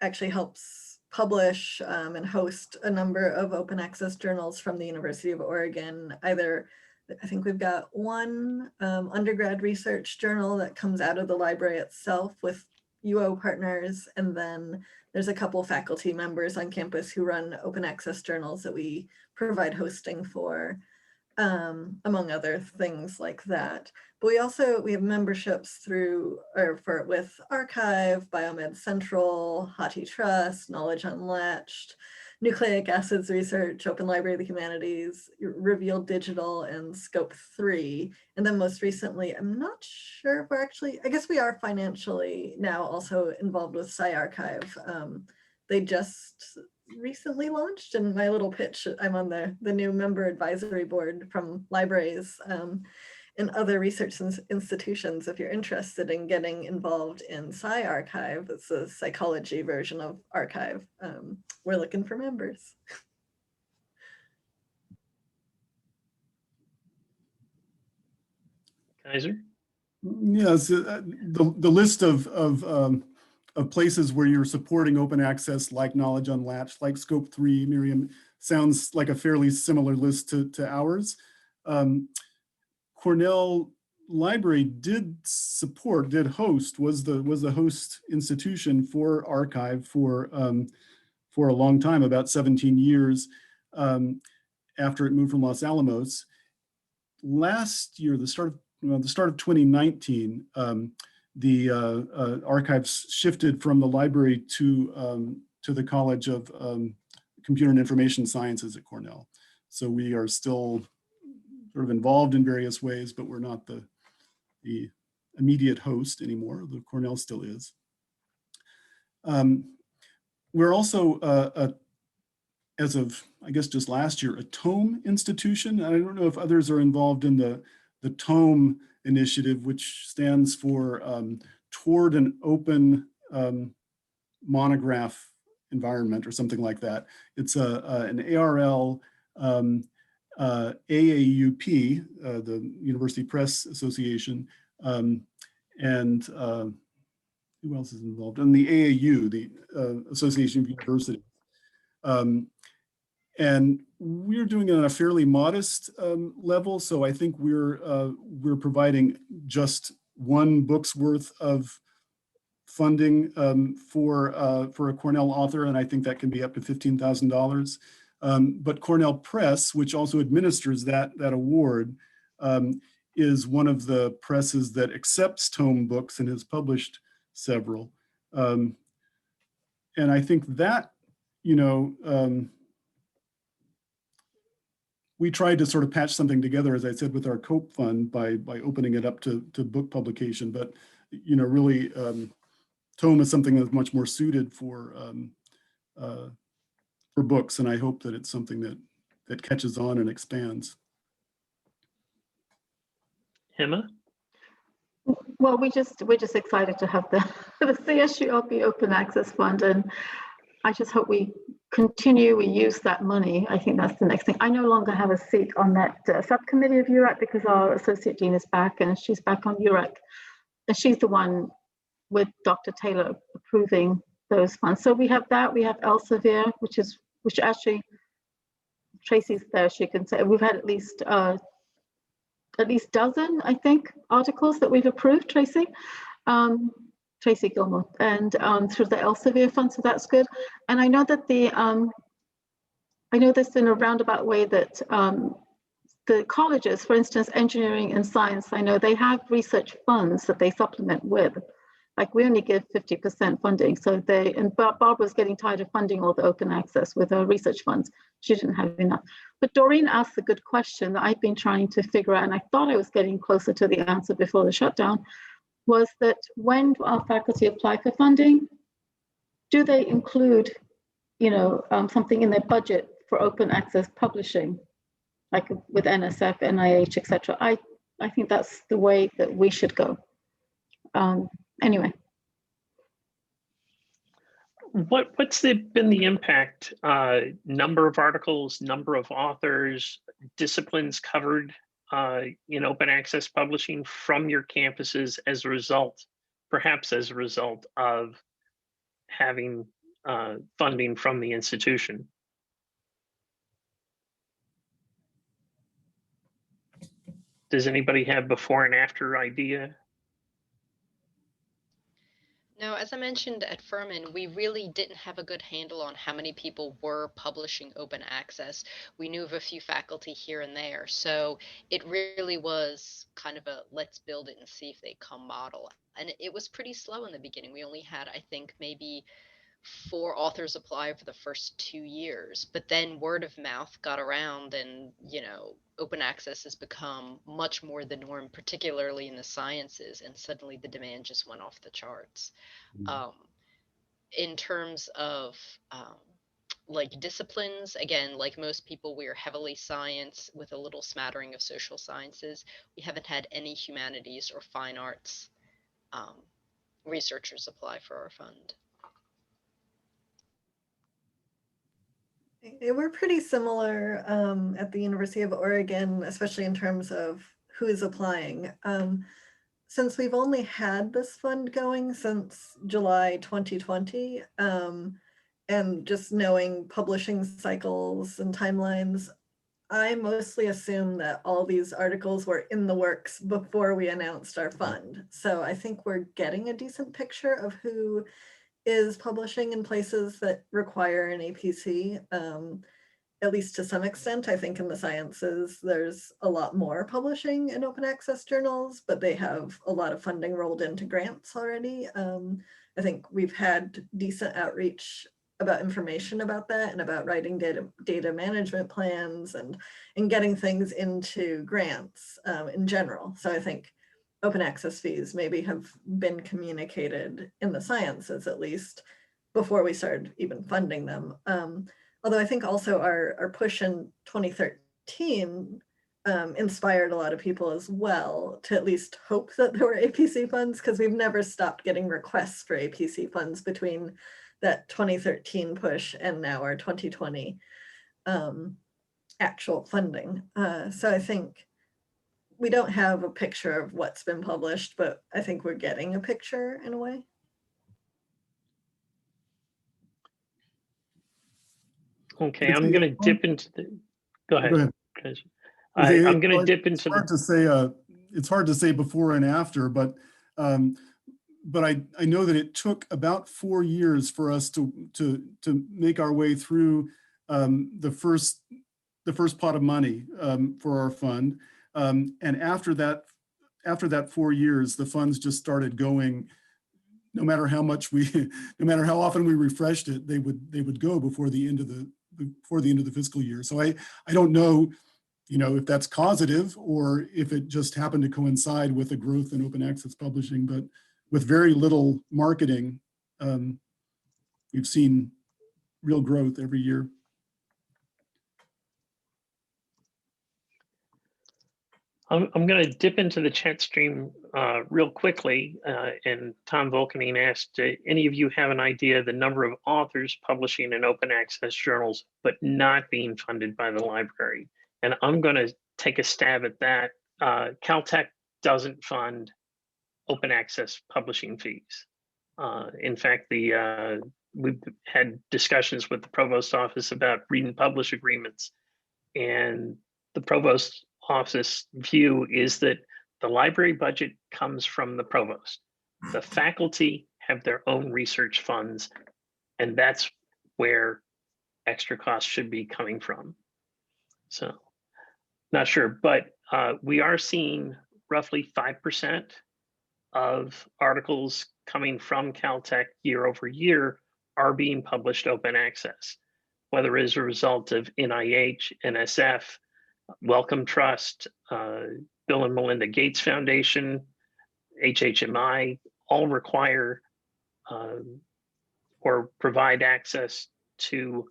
actually helps publish and host a number of open access journals from the University of Oregon. Either, I think we've got one undergrad research journal that comes out of the library itself with UO partners, and then there's a couple faculty members on campus who run open access journals that we provide hosting for. Among other things like that. But we have memberships with Archive, Biomed Central, HathiTrust, Knowledge Unlatched, nucleic acids research, Open Library of the Humanities, Reveal Digital, and Scope 3. And then most recently, I'm not sure if we're actually, I guess we are financially now also involved with SciArchive. They just recently launched, and my little pitch, I'm on the new member advisory board from Libraries and other research institutions. If you're interested in getting involved in SciArchive, it's a psychology version of archive. We're looking for members. Kaiser? Yes, the list of places where you're supporting open access, like Knowledge Unlatched, like Scope 3, Miriam, sounds like a fairly similar list to ours. Cornell Library did host, was the host institution for archive for a long time, about 17 years after it moved from Los Alamos. Last year, the start of 2019, the archives shifted from the library to the College of Computer and Information Sciences at Cornell. So we are still sort of involved in various ways, but we're not the immediate host anymore. The Cornell still is. We're also, as of, I guess, just last year, a tome institution. I don't know if others are involved in the tome initiative, which stands for Toward an Open Monograph Environment or something like that. It's an ARL AAUP, the University Press Association, and who else is involved? And the AAU, the Association of Universities. And we're doing it on a fairly modest level. So I think we're providing just one book's worth of funding for a Cornell author, and I think that can be up to $15,000. But Cornell Press, which also administers that award, is one of the presses that accepts tome books and has published several. And I think that, we tried to sort of patch something together, as I said, with our COPE fund by opening it up to book publication. But, really, tome is something that's much more suited for books, and I hope that it's something that catches on and expands. Emma? Well, we're just excited to have the CSULB Open Access Fund, and I just hope we use that money. I think that's the next thing. I no longer have a seat on that subcommittee of URAC because our associate dean is back, and she's back on URAC, and she's the one with Dr. Taylor approving those funds. So we have that. We have Elsevier, which actually Tracy's there. She can say we've had at least dozen, I think, articles that we've approved. Tracy Gilmore, and through the Elsevier fund, so that's good. And I know that I know this in a roundabout way that the colleges, for instance, engineering and science, I know they have research funds that they supplement with. Like we only give 50% funding. So and Barbara's getting tired of funding all the open access with her research funds. She didn't have enough. But Doreen asked a good question that I've been trying to figure out, and I thought I was getting closer to the answer before the shutdown, was that when our faculty apply for funding, do they include, something in their budget for open access publishing, like with NSF, NIH, etc. I think that's the way that we should go. Anyway. What's been the impact? Number of articles, number of authors, disciplines covered in open access publishing from your campuses as a result, perhaps as a result of having funding from the institution? Does anybody have before and after idea? No, as I mentioned at Furman, we really didn't have a good handle on how many people were publishing open access. We knew of a few faculty here and there. So it really was kind of a let's build it and see if they come model. And it was pretty slow in the beginning. We only had, I think, maybe 4 authors apply for the first 2 years, but then word of mouth got around, and open access has become much more the norm, particularly in the sciences, and suddenly the demand just went off the charts. In terms of like disciplines, again, like most people, we are heavily science with a little smattering of social sciences. We haven't had any humanities or fine arts researchers apply for our fund. We're pretty similar at the University of Oregon, especially in terms of who is applying. Since we've only had this fund going since July 2020, and just knowing publishing cycles and timelines, I mostly assume that all these articles were in the works before we announced our fund. So I think we're getting a decent picture of who is publishing in places that require an APC, at least to some extent. I think in the sciences, there's a lot more publishing in open access journals, but they have a lot of funding rolled into grants already. I think we've had decent outreach about information about that and about writing data management plans and getting things into grants in general. So I think open access fees maybe have been communicated in the sciences, at least, before we started even funding them. Although I think also our push in 2013 inspired a lot of people as well to at least hope that there were APC funds, because we've never stopped getting requests for APC funds between that 2013 push and now our 2020 actual funding. So I think we don't have a picture of what's been published, but I think we're getting a picture in a way. Okay, I'm going to dip into the. Go ahead. Go ahead. I'm going to dip into. It's hard to say before and after, but I know that it took about 4 years for us to make our way through the first pot of money for our fund. And after that 4 years, the funds just started going. No matter how often we refreshed it, they would go before the end of the fiscal year. So I don't know, if that's causative or if it just happened to coincide with the growth in open access publishing. But with very little marketing, we've seen real growth every year. I'm going to dip into the chat stream real quickly. And Tom Volkanine asked, any of you have an idea of the number of authors publishing in open access journals, but not being funded by the library? And I'm going to take a stab at that. Caltech doesn't fund open access publishing fees. In fact, we've had discussions with the provost office about read and publish agreements, and the provost office view is that the library budget comes from the provost. The faculty have their own research funds, and that's where extra costs should be coming from. So, not sure, but we are seeing roughly 5% of articles coming from Caltech year over year are being published open access, whether as a result of NIH, NSF, Wellcome Trust, Bill and Melinda Gates Foundation, HHMI, all require or provide access to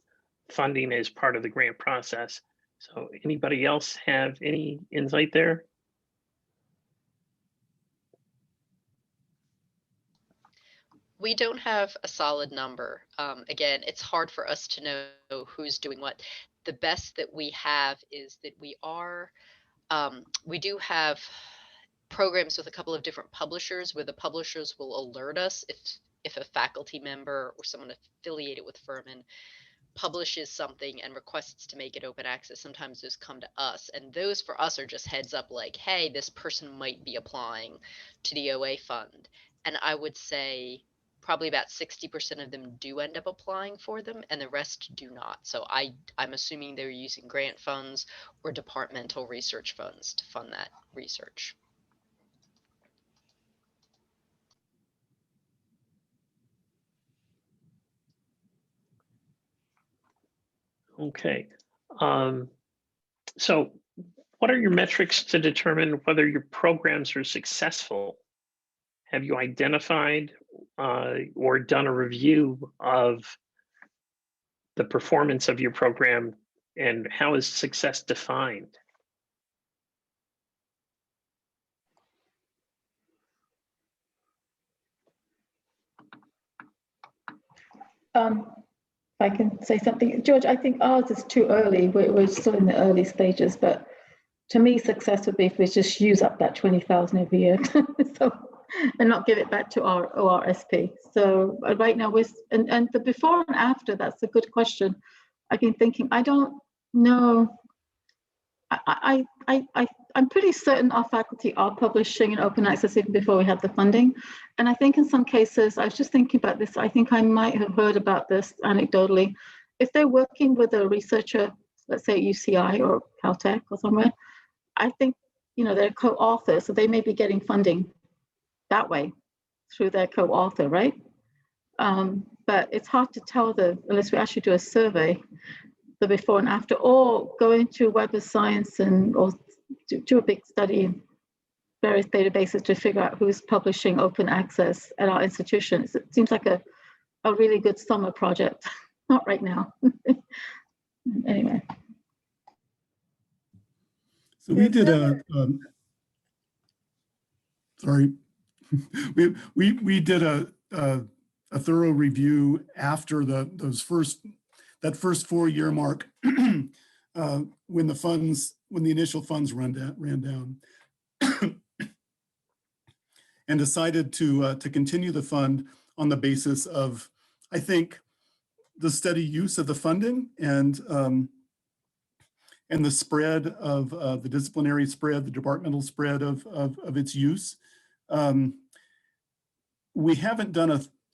funding as part of the grant process. So anybody else have any insight there? We don't have a solid number. Again, it's hard for us to know who's doing what. The best that we have is that we do have programs with a couple of different publishers where the publishers will alert us if a faculty member or someone affiliated with Furman publishes something and requests to make it open access. Sometimes those come to us, and those for us are just heads up like, hey, this person might be applying to the OA fund. And I would say probably about 60% of them do end up applying for them, and the rest do not. So I'm assuming they're using grant funds or departmental research funds to fund that research. Okay. So what are your metrics to determine whether your programs are successful? Have you identified or done a review of the performance of your program, and how is success defined? If I can say something, George, I think ours is too early. We're still in the early stages, but to me, success would be if we just use up that 20,000 every year, so, and not give it back to our ORSP. So right now, and the before and after, that's a good question. I've been thinking, I don't know. I'm pretty certain our faculty are publishing in open access even before we have the funding. And I think in some cases, I was just thinking about this, I think I might have heard about this anecdotally. If they're working with a researcher, let's say at UCI or Caltech or somewhere, I think, you know, they're co-author, so they may be getting funding that way through their co-author, right? But it's hard to tell unless we actually do a survey, the before and after, or go into Web of Science or do a big study in various databases to figure out who's publishing open access at our institutions. It seems like a really good summer project. Not right now. Anyway. So we did we did a thorough review after that first 4-year mark when the initial funds ran down, and decided to continue the fund on the basis of, I think, the steady use of the funding and the spread of the disciplinary spread, the departmental spread of its use. We haven't done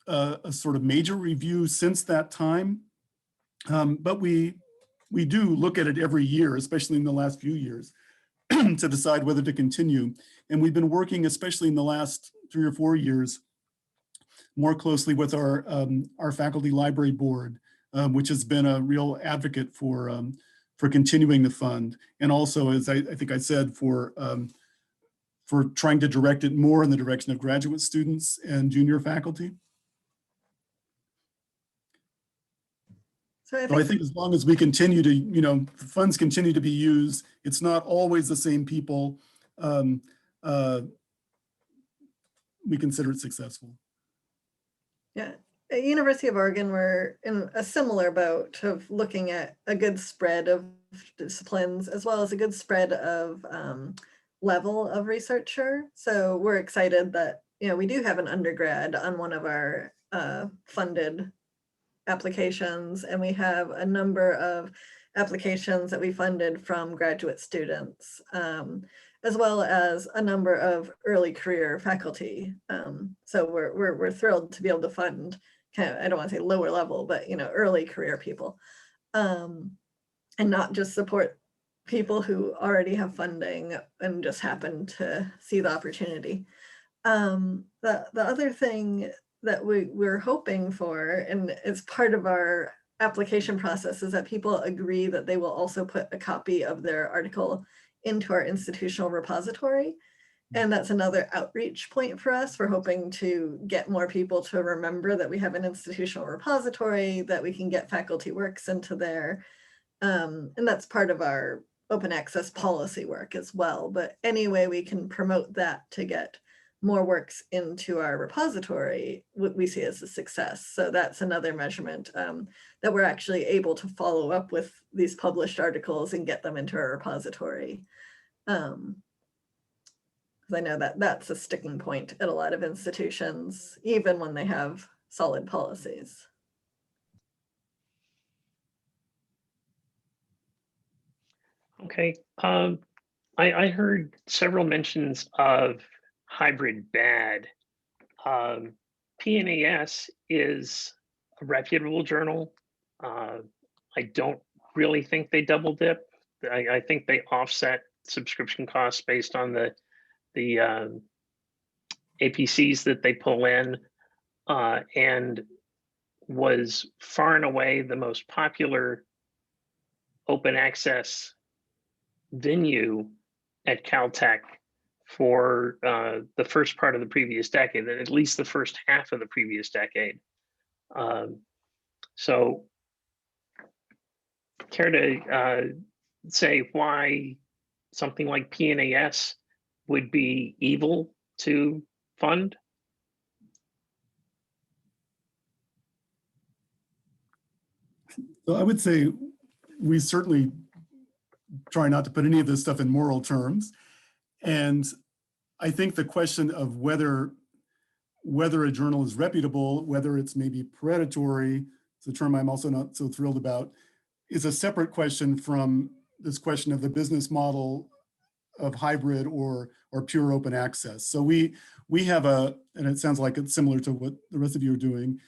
a sort of major review since that time, but we do look at it every year, especially in the last few years, to decide whether to continue. And we've been working, especially in the last 3 or 4 years, more closely with our faculty library board, which has been a real advocate for continuing the fund, and also, as I think I said, for trying to direct it more in the direction of graduate students and junior faculty. So I think as long as we continue to, you know, the funds continue to be used, it's not always the same people, we consider it successful. Yeah, at University of Oregon, we're in a similar boat of looking at a good spread of disciplines, as well as a good spread of level of researcher. So we're excited that, you know, we do have an undergrad on one of our funded applications, and we have a number of applications that we funded from graduate students, as well as a number of early career faculty. So we're thrilled to be able to fund kind of, I don't want to say lower level, but, you know, early career people, and not just support people who already have funding and just happen to see the opportunity. The other thing that we're hoping for, and it's part of our application process, is that people agree that they will also put a copy of their article into our institutional repository. And that's another outreach point for us. We're hoping to get more people to remember that we have an institutional repository, that we can get faculty works into there. And that's part of our open access policy work as well. But any way we can promote that to get more works into our repository, we see as a success. So that's another measurement, that we're actually able to follow up with these published articles and get them into our repository. Because I know that that's a sticking point at a lot of institutions, even when they have solid policies. Okay, I heard several mentions of hybrid bad. PNAS is a reputable journal. I don't really think they double dip. I think they offset subscription costs based on the APCs that they pull in, and was far and away the most popular open access venue at Caltech for the first part of the previous decade, and at least the first half of the previous decade. So care to say why something like PNAS would be evil to fund? So I would say we certainly try not to put any of this stuff in moral terms. And I think the question of whether a journal is reputable, whether it's maybe predatory, it's a term I'm also not so thrilled about, is a separate question from this question of the business model of hybrid or pure open access. So we have and it sounds like it's similar to what the rest of you are doing.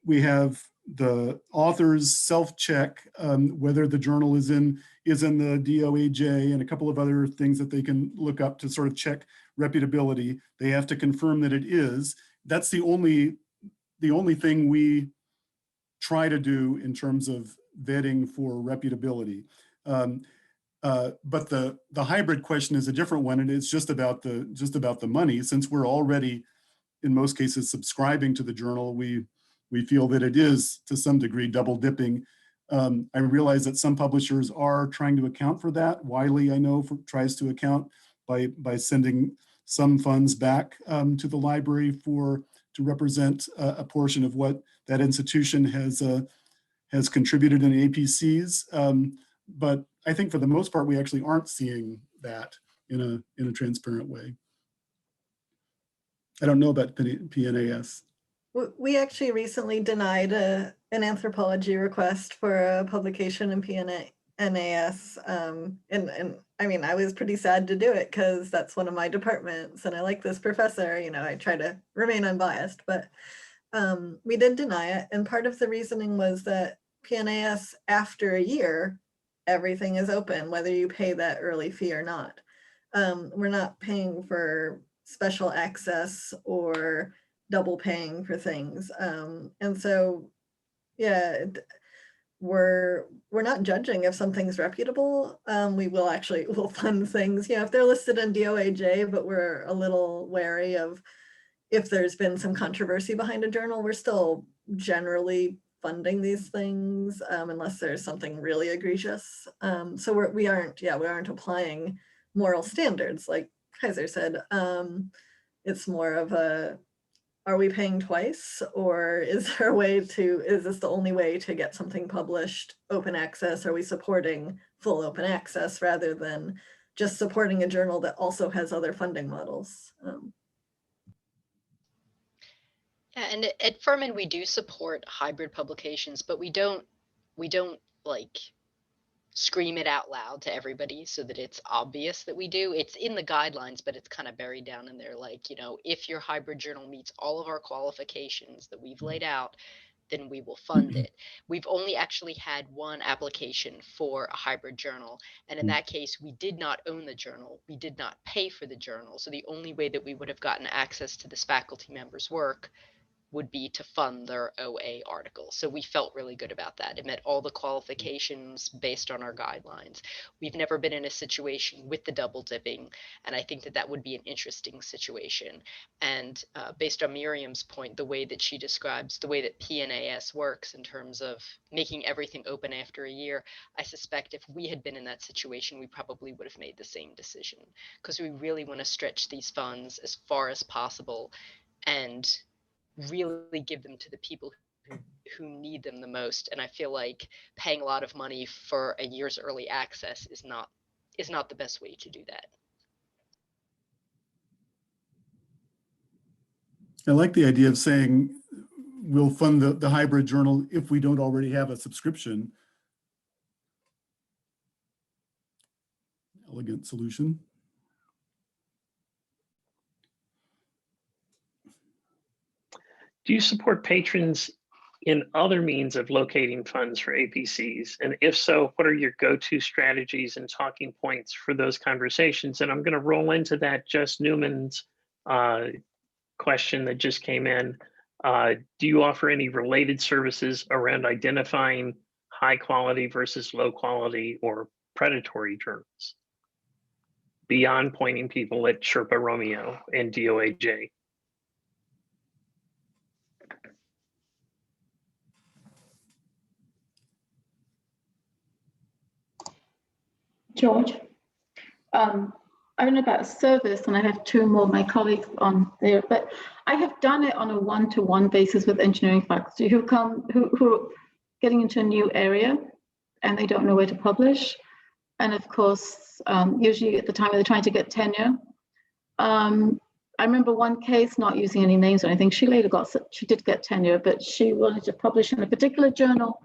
We have the authors self-check whether the journal is in the DOAJ and a couple of other things that they can look up to sort of check reputability. They have to confirm that it is. That's the only thing we try to do in terms of vetting for reputability. But the hybrid question is a different one, and it's just about the money. Since we're already, in most cases, subscribing to the journal, we feel that it is to some degree double dipping. I realize that some publishers are trying to account for that. Wiley, I know, tries to account by sending some funds back to the library to represent a portion of what that institution has contributed in APCs. But I think for the most part, we actually aren't seeing that in a transparent way. I don't know about PNAS. We actually recently denied an anthropology request for a publication in PNAS. And I mean, I was pretty sad to do it because that's one of my departments and I like this professor, you know, I try to remain unbiased, but we did deny it. And part of the reasoning was that PNAS, after a year, everything is open, whether you pay that early fee or not. We're not paying for special access or double paying for things. And so, yeah, we're not judging if something's reputable. We'll fund things, you know, if they're listed in DOAJ, but we're a little wary of if there's been some controversy behind a journal, we're still generally funding these things unless there's something really egregious. So we aren't applying moral standards like Kaiser said. It's more of a, are we paying twice, or is this the only way to get something published open access? Are we supporting full open access rather than just supporting a journal that also has other funding models? Yeah, and at Furman, we do support hybrid publications, but we don't like scream it out loud to everybody so that it's obvious that we do. It's in the guidelines, but it's kind of buried down in there. Like, you know, if your hybrid journal meets all of our qualifications that we've laid out, then we will fund it. We've only actually had one application for a hybrid journal. And in that case, we did not own the journal. We did not pay for the journal. So the only way that we would have gotten access to this faculty member's work would be to fund their OA article. So we felt really good about that. It met all the qualifications based on our guidelines. We've never been in a situation with the double dipping, and I think that that would be an interesting situation. And based on Miriam's point, the way that she describes the way that PNAS works in terms of making everything open after a year, I suspect if we had been in that situation, we probably would have made the same decision, because we really want to stretch these funds as far as possible and really give them to the people who need them the most. And I feel like paying a lot of money for a year's early access is not the best way to do that. I like the idea of saying we'll fund the hybrid journal if we don't already have a subscription. Elegant solution. Do you support patrons in other means of locating funds for APCs? And if so, what are your go-to strategies and talking points for those conversations? And I'm going to roll into that Jess Newman's question that just came in. Do you offer any related services around identifying high quality versus low quality or predatory journals, beyond pointing people at Sherpa Romeo and DOAJ. George, I don't know about service, and I have two more of my colleagues on there, but I have done it on a one-to-one basis with engineering faculty who are getting into a new area and they don't know where to publish. And of course, usually at the time they're trying to get tenure. I remember one case, not using any names or anything, she did get tenure, but she wanted to publish in a particular journal.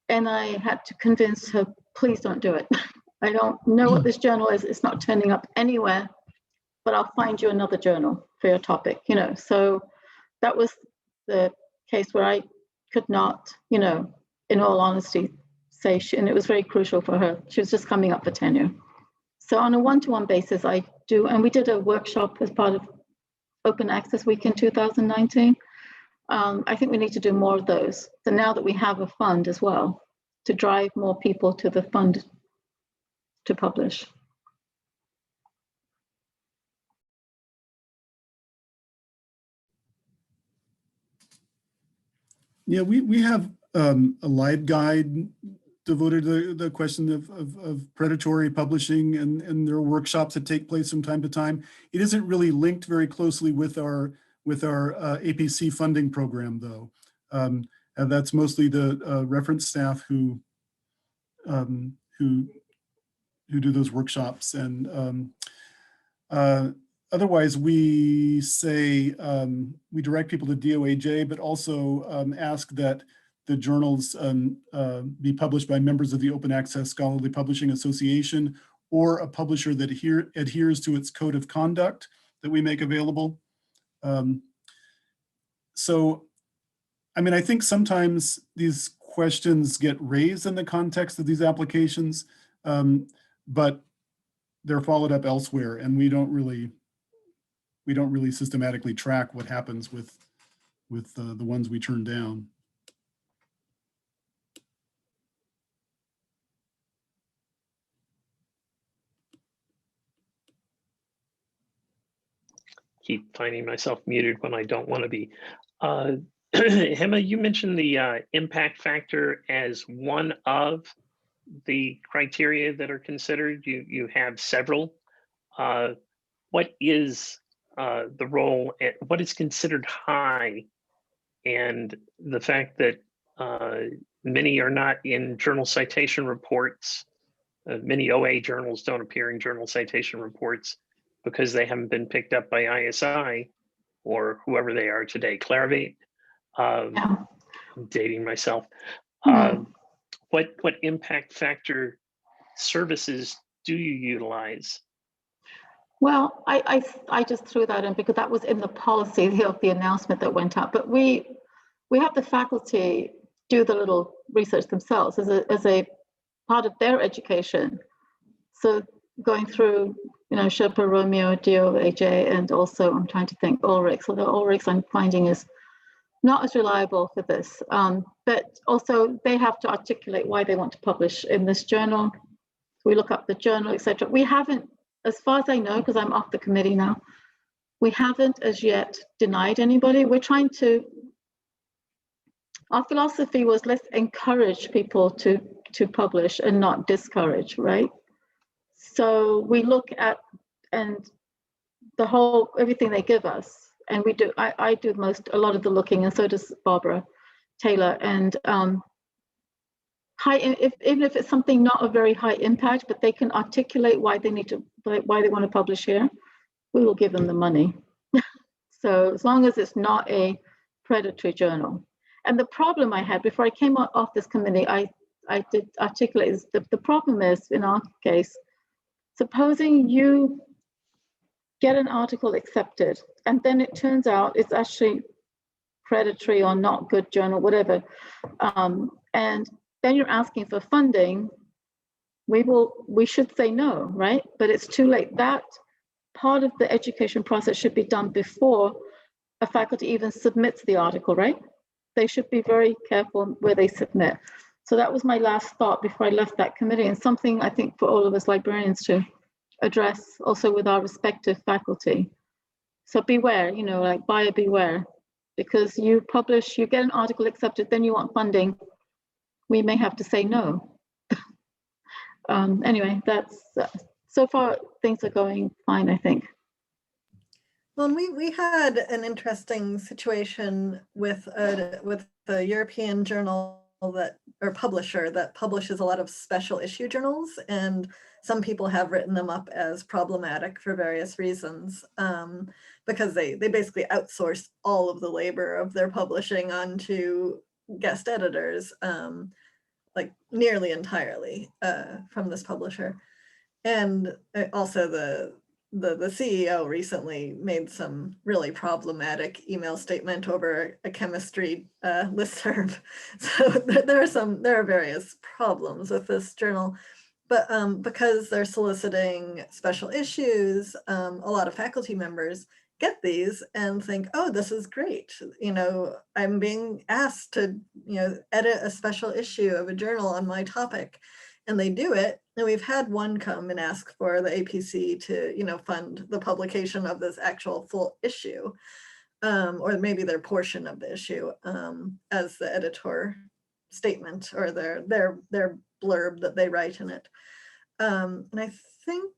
And I had to convince her, please don't do it. I don't know what this journal is. It's not turning up anywhere, but I'll find you another journal for your topic, you know. So that was the case where I could not, you know, in all honesty, say, and it was very crucial for her. She was just coming up for tenure. So on a one-to-one basis, I do, and we did a workshop as part of Open Access Week in 2019. I think we need to do more of those. So now that we have a fund as well, to drive more people to the fund to publish. Yeah, we have a live guide devoted to the question of predatory publishing, and there are workshops that take place from time to time. It isn't really linked very closely with our APC funding program, though. And that's mostly the reference staff who do those workshops. And otherwise, we say we direct people to DOAJ, but also ask that the journals be published by members of the Open Access Scholarly Publishing Association or a publisher that adheres to its code of conduct that we make available. So, I mean, I think sometimes these questions get raised in the context of these applications, but they're followed up elsewhere, and we don't really systematically track what happens with the ones we turn down. Keep finding myself muted when I don't want to be. Emma, you mentioned the impact factor as one of the criteria that are considered. You have several. What is the role, what is considered high, and the fact that many are not in journal citation reports. Many OA journals don't appear in journal citation reports because they haven't been picked up by ISI or whoever they are today. Clarivate. Yeah. I'm dating myself. Mm-hmm. What impact factor services do you utilize? Well, I just threw that in because that was in the policy of the announcement that went out. But we have the faculty do the little research themselves as a part of their education. So going through, you know, Sherpa Romeo, DOAJ, and also I'm trying to think Ulrichs. Although Ulrichs I'm finding is not as reliable for this, but also they have to articulate why they want to publish in this journal. We look up the journal, etc. We haven't, as far as I know, because I'm off the committee now, we haven't as yet denied anybody. We're trying to, our philosophy was let's encourage people to publish and not discourage, right? So we look at and the whole, everything they give us, and we do, I do a lot of the looking, and so does Barbara Taylor. And even if it's something not a very high impact, but they can articulate why they need to, why they want to publish here, we will give them the money. So as long as it's not a predatory journal. And the problem I had before I came off this committee, I did articulate is the problem is, in our case, supposing you get an article accepted and then it turns out it's actually predatory or not good journal, whatever, and then you're asking for funding, we should say no, right? But it's too late. That part of the education process should be done before a faculty even submits the article, right? They should be very careful where they submit. So that was my last thought before I left that committee, and something I think for all of us librarians to address also with our respective faculty. So beware, you know, like buyer beware, because you publish, you get an article accepted, then you want funding. We may have to say no. Anyway, that's so far things are going fine, I think. Well, we had an interesting situation with a European journal that, or publisher that publishes a lot of special issue journals, and some people have written them up as problematic for various reasons, because they basically outsource all of the labor of their publishing onto guest editors, like nearly entirely from this publisher. And also the CEO recently made some really problematic email statement over a chemistry listserv. So there are various problems with this journal, but because they're soliciting special issues, a lot of faculty members get these and think, oh, this is great. You know, I'm being asked to, you know, edit a special issue of a journal on my topic. And they do it. And we've had one come and ask for the APC to, you know, fund the publication of this actual full issue, or maybe their portion of the issue, as the editor statement or their blurb that they write in it. And I think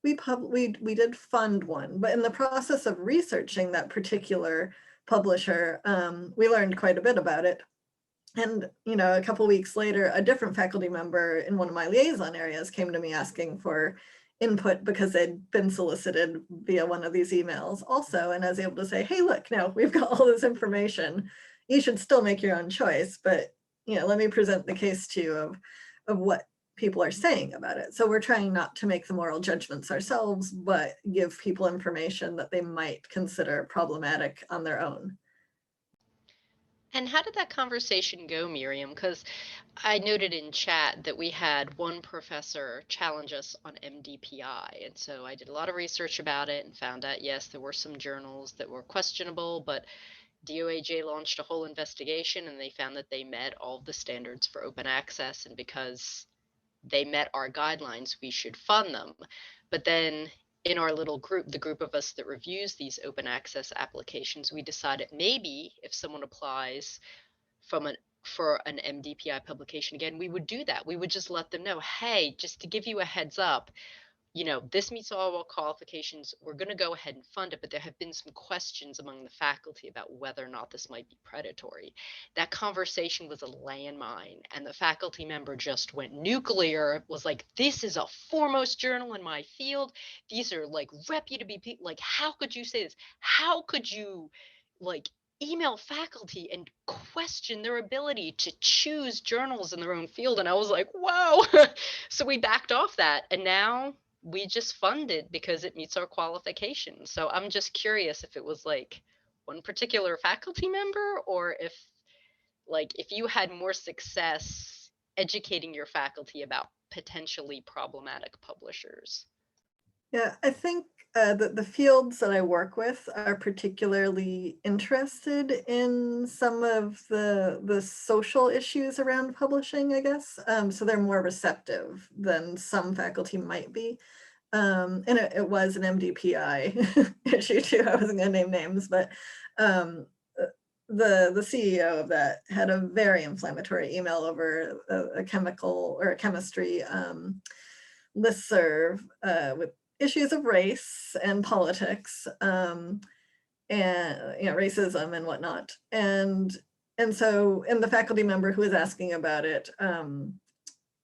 we did fund one, but in the process of researching that particular publisher, we learned quite a bit about it. And, you know, a couple of weeks later, a different faculty member in one of my liaison areas came to me asking for input because they'd been solicited via one of these emails also. And I was able to say, hey, look, now we've got all this information. You should still make your own choice, but, you know, let me present the case to you of what people are saying about it. So we're trying not to make the moral judgments ourselves, but give people information that they might consider problematic on their own. And how did that conversation go, Miriam? Because I noted in chat that we had one professor challenge us on MDPI. And so I did a lot of research about it and found out, yes, there were some journals that were questionable, but DOAJ launched a whole investigation and they found that they met all of the standards for open access. And because they met our guidelines, we should fund them. But then in our little group, the group of us that reviews these open access applications, we decided maybe if someone applies for an MDPI publication again, we would do that. We would just let them know, hey, just to give you a heads up, you know, this meets all our qualifications. We're going to go ahead and fund it, but there have been some questions among the faculty about whether or not this might be predatory. That conversation was a landmine, and the faculty member just went nuclear, was like, this is a foremost journal in my field. These are like reputable people. Like, how could you say this? How could you like email faculty and question their ability to choose journals in their own field? And I was like, whoa. So we backed off that, and now we just fund it because it meets our qualifications. So I'm just curious if it was like one particular faculty member, or if you had more success educating your faculty about potentially problematic publishers. Yeah, I think the fields that I work with are particularly interested in some of the social issues around publishing, I guess. So they're more receptive than some faculty might be. And it was an MDPI issue too. I wasn't gonna name names, but the CEO of that had a very inflammatory email over a chemical or a chemistry listserv with issues of race and politics, and you know, racism and whatnot. And the faculty member who was asking about it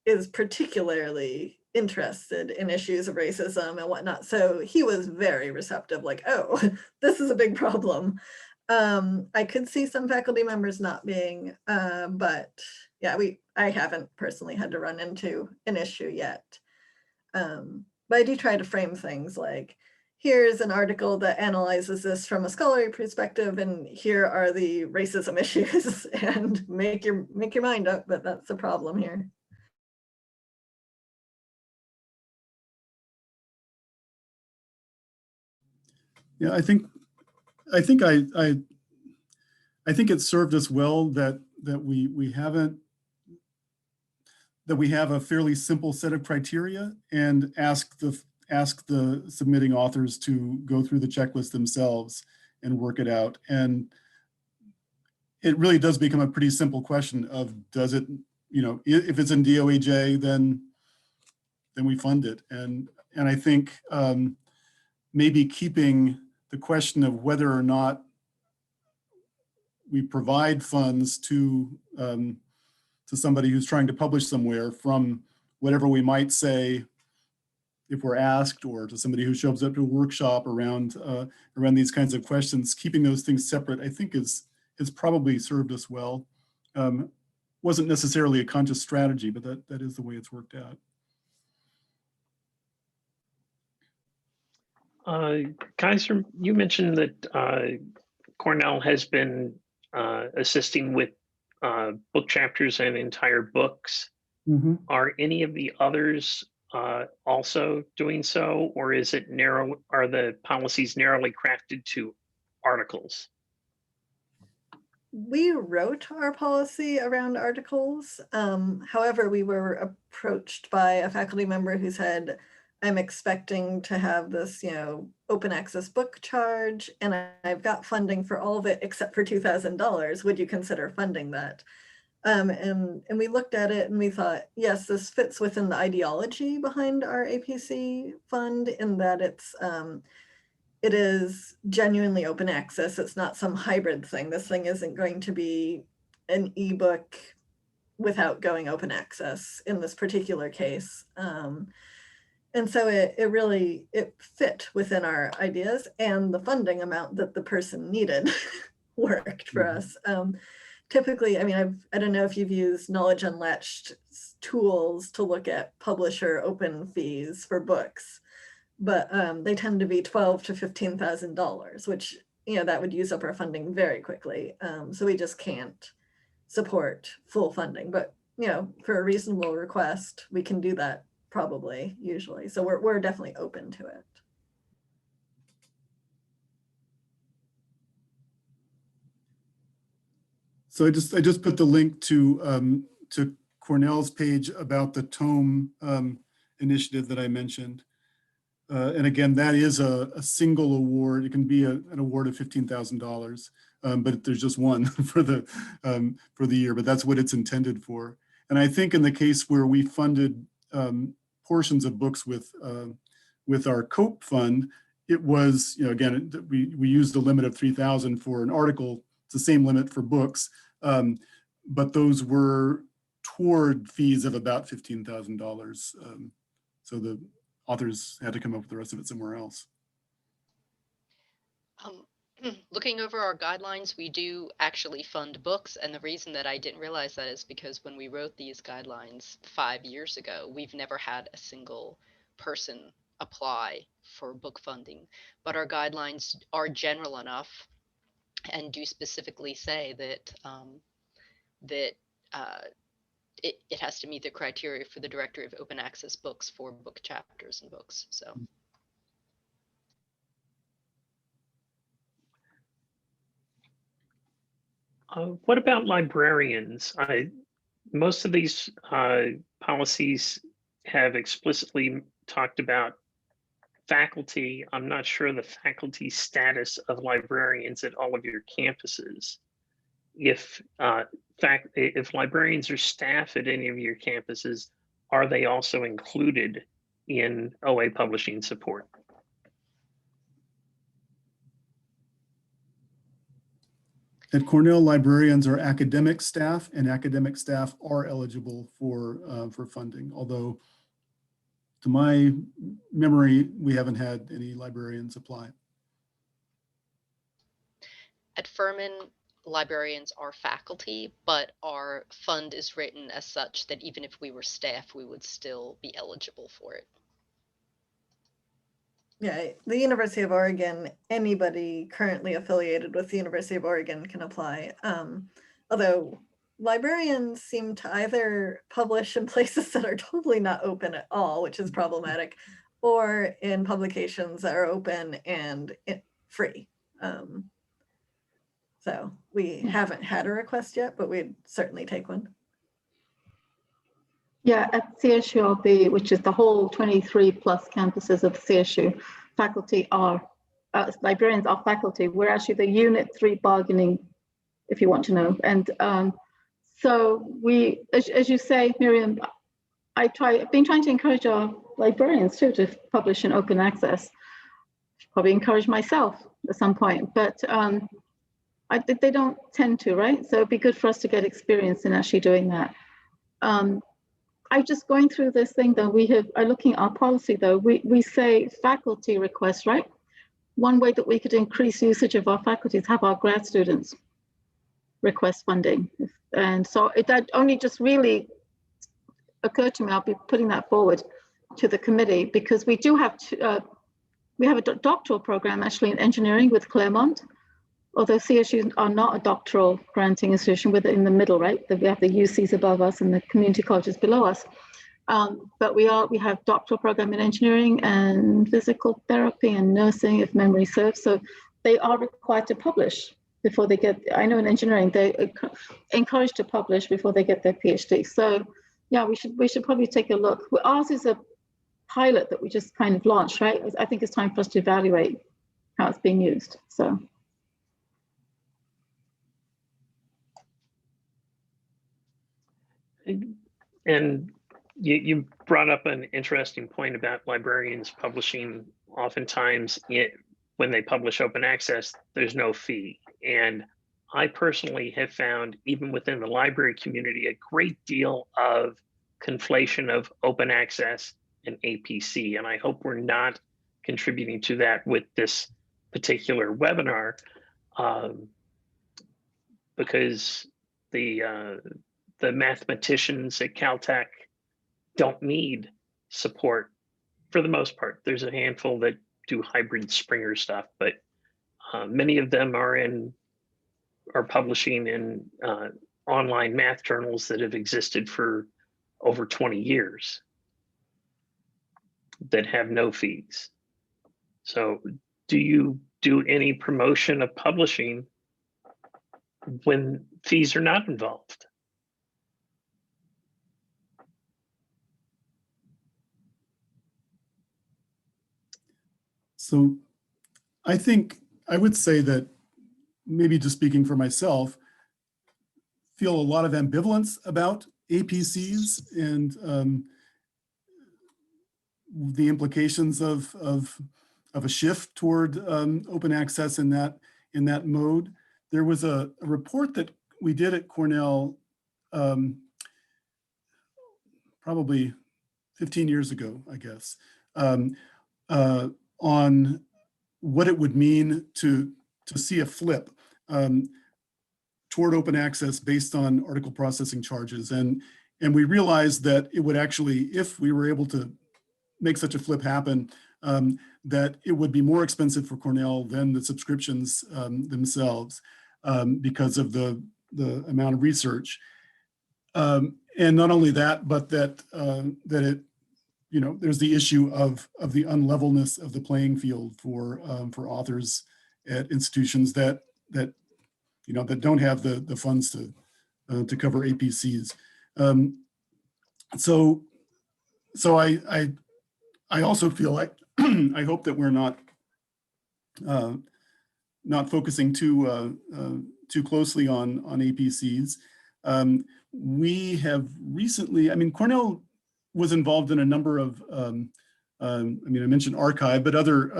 is particularly interested in issues of racism and whatnot. So he was very receptive, like, oh, this is a big problem. I could see some faculty members not being, but yeah, I haven't personally had to run into an issue yet. But I do try to frame things like, here's an article that analyzes this from a scholarly perspective, and here are the racism issues, and make your mind up, but that's the problem here. Yeah, I think it served us well that we haven't that we have a fairly simple set of criteria and ask the submitting authors to go through the checklist themselves and work it out. And it really does become a pretty simple question of, does it, you know, if it's in DOAJ, then we fund it. And I think maybe keeping the question of whether or not we provide funds to somebody who's trying to publish somewhere from whatever we might say if we're asked, or to somebody who shows up to a workshop around these kinds of questions, keeping those things separate, I think has probably served us well. Wasn't necessarily a conscious strategy, but that is the way it's worked out. Kaiser, you mentioned that Cornell has been assisting with book chapters and entire books. Mm-hmm. Are any of the others also doing so, or is it narrow? Are the policies narrowly crafted to articles? We wrote our policy around articles. However, we were approached by a faculty member who said, I'm expecting to have this, you know, open access book charge, and I've got funding for all of it except for $2,000. Would you consider funding that? And we looked at it and we thought, yes, this fits within the ideology behind our APC fund, in that it is genuinely open access. It's not some hybrid thing. This thing isn't going to be an ebook without going open access in this particular case. And so it really fit within our ideas, and the funding amount that the person needed worked for us. Typically, I mean, I don't know if you've used Knowledge Unlatched tools to look at publisher open fees for books, but they tend to be $12,000 to $15,000, which, you know, that would use up our funding very quickly. So we just can't support full funding, but, you know, for a reasonable request, we can do that probably, usually. So we're definitely open to it. So I just put the link to Cornell's page about the tome initiative that I mentioned. And again, that is a single award. It can be an award of $15,000, but there's just one for the year. But that's what it's intended for. And I think in the case where we funded portions of books with our COPE fund, it was, you know, again, we used a limit of 3,000 for an article. It's the same limit for books, but those were toward fees of about $15,000. So the authors had to come up with the rest of it somewhere else. Looking over our guidelines, we do actually fund books, and the reason that I didn't realize that is because when we wrote these guidelines 5 years ago, we've never had a single person apply for book funding, but our guidelines are general enough and do specifically say that it has to meet the criteria for the Directory of Open Access Books for book chapters and books. So. What about librarians? Most of these policies have explicitly talked about faculty. I'm not sure the faculty status of librarians at all of your campuses. If librarians are staff at any of your campuses, are they also included in OA publishing support? At Cornell, librarians are academic staff, and academic staff are eligible for funding. Although, to my memory, we haven't had any librarians apply. At Furman, librarians are faculty, but our fund is written as such that even if we were staff, we would still be eligible for it. Yeah, the University of Oregon, anybody currently affiliated with the University of Oregon can apply. Although librarians seem to either publish in places that are totally not open at all, which is problematic, or in publications that are open and free. So we haven't had a request yet, but we'd certainly take one. Yeah, at CSU, which is the whole 23 plus campuses of CSU, faculty are, librarians are faculty. We're actually the Unit 3 bargaining, if you want to know. And so we, as you say, Miriam, I've been trying to encourage our librarians too to publish in open access. Probably encourage myself at some point, but they don't tend to, right? So it'd be good for us to get experience in actually doing that. I'm just going through this thing though. We are looking at our policy though. We say faculty requests, right? One way that we could increase usage of our faculty is have our grad students request funding. And so that only just really occurred to me. I'll be putting that forward to the committee because we do have we have a doctoral program actually in engineering with Claremont. Although CSUs are not a doctoral granting institution, we're in the middle, right? We have the UCs above us and the community colleges below us. But we have doctoral program in engineering and physical therapy and nursing, if memory serves. So they are required to publish before they get, I know in engineering, they're encouraged to publish before they get their PhD. So yeah, we should probably take a look. Ours is a pilot that we just kind of launched, right? I think it's time for us to evaluate how it's being used, so. And you brought up an interesting point about librarians publishing. Oftentimes, when they publish open access, there's no fee. And I personally have found, even within the library community, a great deal of conflation of open access and APC. And I hope we're not contributing to that with this particular webinar, because the mathematicians at Caltech don't need support for the most part. There's a handful that do hybrid Springer stuff, but many of them are publishing in online math journals that have existed for over 20 years that have no fees. So do you do any promotion of publishing when fees are not involved? So I think I would say that, maybe just speaking for myself, feel a lot of ambivalence about APCs and the implications of a shift toward open access in that mode. There was a report that we did at Cornell probably 15 years ago, I guess, on what it would mean to see a flip toward open access based on article processing charges. And we realized that it would actually, if we were able to make such a flip happen, that it would be more expensive for Cornell than the subscriptions themselves because of the amount of research. And not only that, but that it, there's the issue of the unlevelness of the playing field for authors at institutions that don't have the funds to cover APCs. So I also feel like I hope that we're not focusing too closely on APCs. We have recently, Cornell was involved in a number of, I mentioned Archive, but other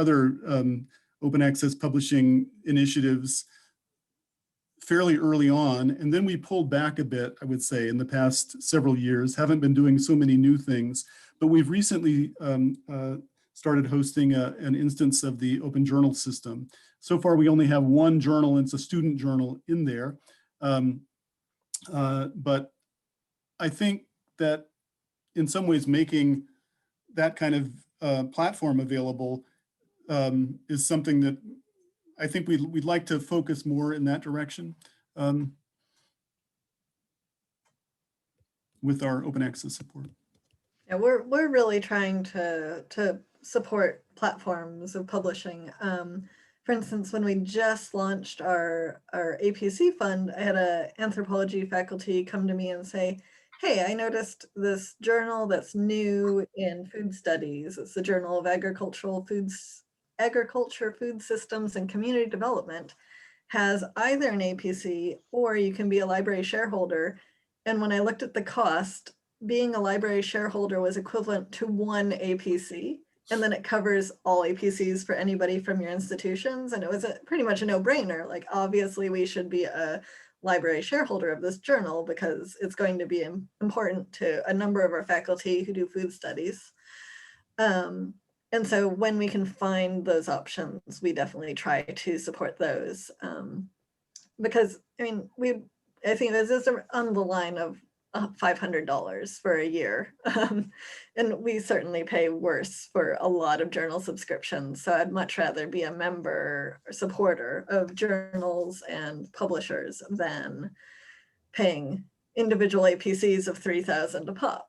open access publishing initiatives fairly early on. And then we pulled back a bit, I would say, in the past several years, haven't been doing so many new things, but we've recently started hosting an instance of the open journal system. So far, we only have one journal, and it's a student journal in there. But I think that in some ways making that kind of platform available is something that I think we'd like to focus more in that direction with our open access support. Yeah, we're really trying to support platforms of publishing. For instance, when we just launched our APC fund, I had an anthropology faculty come to me and say, hey, I noticed this journal that's new in food studies. It's the Journal of Agriculture, Food Systems, and Community Development, has either an APC or you can be a library shareholder. And when I looked at the cost, being a library shareholder was equivalent to 1 APC. And then it covers all APCs for anybody from your institutions. And it was pretty much a no-brainer. Like, obviously we should be a library shareholder of this journal because it's going to be important to a number of our faculty who do food studies. And so when we can find those options, we definitely try to support those. Because, I mean, I think this is on the line of $500 for a year. And we certainly pay worse for a lot of journal subscriptions. So I'd much rather be a member or supporter of journals and publishers than paying individual APCs of $3,000 a pop.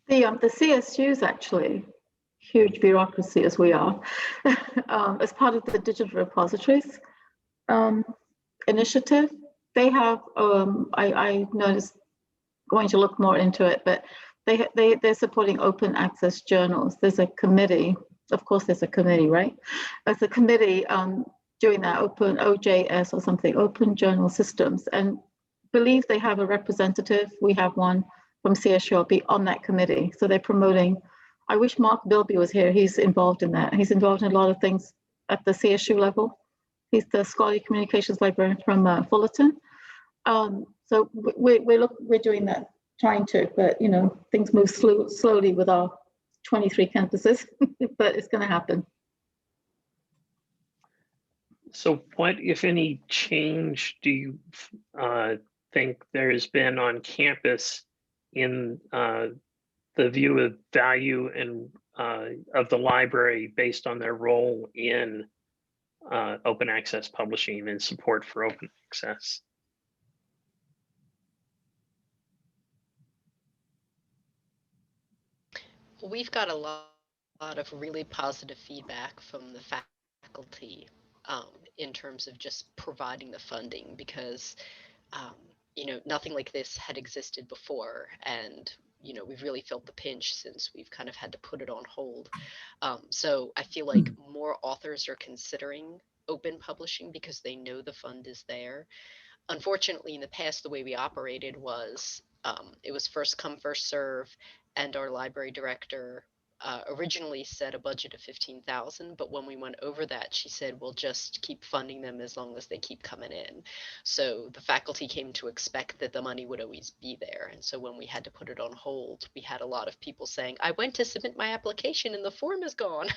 The CSUs actually, huge bureaucracy as we are, as part of the digital repositories initiative, they have, I noticed, going to look more into it, but they're supporting open access journals. There's a committee, of course there's a committee, right? There's a committee doing that, open OJS or something, Open Journal Systems, and believe they have a representative, we have one from CSU on that committee. So they're promoting, I wish Mark Bilby was here, he's involved in that. He's involved in a lot of things at the CSU level. He's the Scholarly Communications Librarian from Fullerton. So we're doing that, trying to, but you know, things move slowly with our 23 campuses, but it's going to happen. So what, if any, change do you think there has been on campus in the view of value and of the library based on their role in open access publishing and support for open access? We've got a lot of really positive feedback from the faculty in terms of just providing the funding, because you know, nothing like this had existed before, and you know, we've really felt the pinch since we've kind of had to put it on hold. So I feel like more authors are considering open publishing because they know the fund is there. Unfortunately, in the past, the way we operated was it was first come, first serve, and our library director originally set a budget of $15,000, but when we went over that, she said, we'll just keep funding them as long as they keep coming in. So the faculty came to expect that the money would always be there. And so when we had to put it on hold, we had a lot of people saying, I went to submit my application and the form is gone.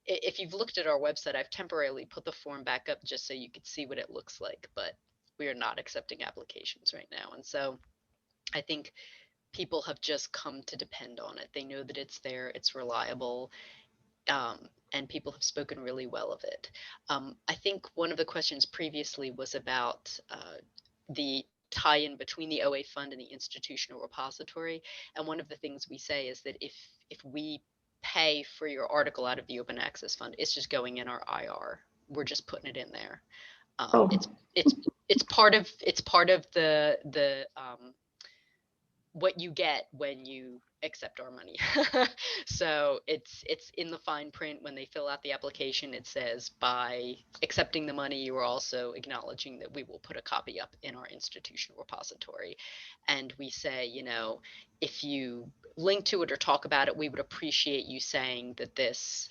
If you've looked at our website, I've temporarily put the form back up just so you could see what it looks like, but we are not accepting applications right now. And so I think people have just come to depend on it. They know that it's there, it's reliable, and people have spoken really well of it. I think one of the questions previously was about the tie-in between the OA fund and the institutional repository. And one of the things we say is that if we pay for your article out of the open access fund, it's just going in our IR. We're just putting it in there. It's part of the what you get when you accept our money. So it's in the fine print when they fill out the application. It says, by accepting the money, you are also acknowledging that we will put a copy up in our institutional repository. And we say, you know, if you link to it or talk about it, we would appreciate you saying that this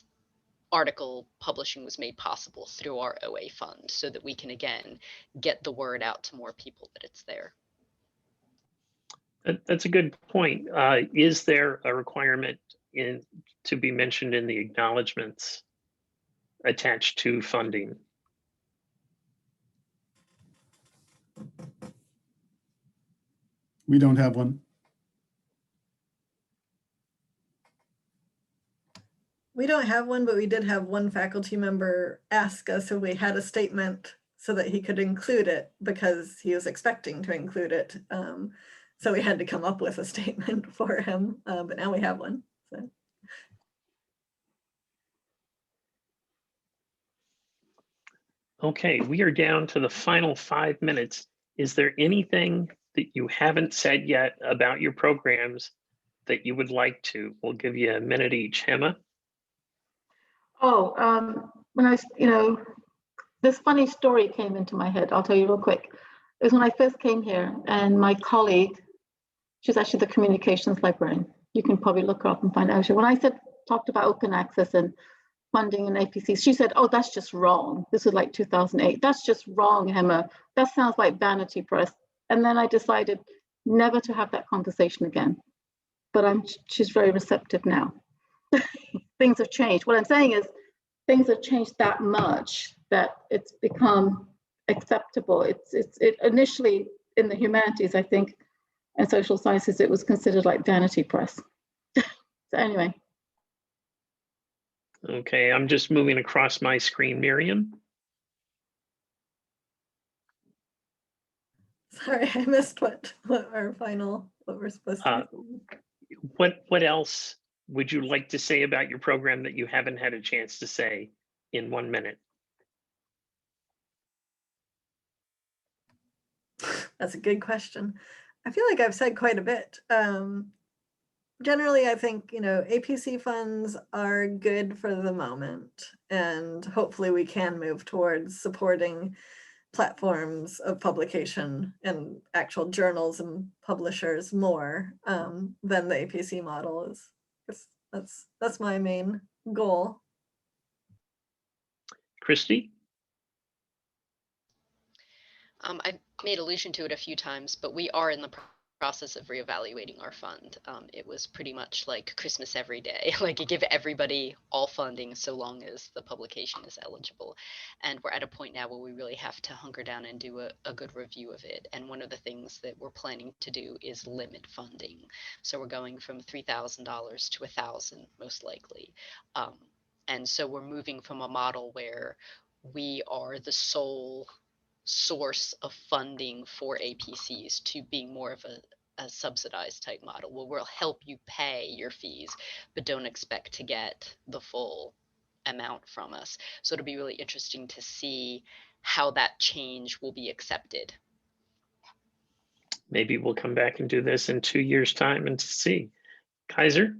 article publishing was made possible through our OA fund, so that we can again get the word out to more people that it's there. That's a good point. Is there a requirement to be mentioned in the acknowledgements attached to funding? We don't have one. We don't have one, but we did have one faculty member ask us if we had a statement so that he could include it, because he was expecting to include it. So we had to come up with a statement for him, but now we have one. So. Okay, we are down to the final 5 minutes. is there anything that you haven't said yet about your programs that you would like to? We'll give you a minute each. Emma? Oh, when I, this funny story came into my head. I'll tell you real quick. It was when I first came here, and my colleague, she's actually the communications librarian. You can probably look her up and find out. When I talked about open access and funding and APCs, she said, "Oh, that's just wrong." This was like 2008. "That's just wrong, Emma. That sounds like vanity press." And then I decided never to have that conversation again. But she's very receptive now. Things have changed. What I'm saying is things have changed that much that it's become acceptable. It initially in the humanities, I think, and social sciences, it was considered like vanity press. So anyway. Okay, I'm just moving across my screen. Miriam? Sorry, I missed what we're supposed to be. What else would you like to say about your program that you haven't had a chance to say in 1 minute? That's a good question. I feel like I've said quite a bit. Generally, I think, APC funds are good for the moment, and hopefully we can move towards supporting platforms of publication and actual journals and publishers more than the APC model is. That's my main goal. Christy? I've made allusion to it a few times, but we are in the process of reevaluating our fund. It was pretty much like Christmas every day, like you give everybody all funding so long as the publication is eligible. And we're at a point now where we really have to hunker down and do a good review of it. And one of the things that we're planning to do is limit funding. So we're going from $3,000 to $1,000 most likely. And so we're moving from a model where we are the sole source of funding for APCs to being more of a subsidized type model where we'll help you pay your fees, but don't expect to get the full amount from us. So it'll be really interesting to see how that change will be accepted. Maybe we'll come back and do this in 2 years' time and see. Kaiser?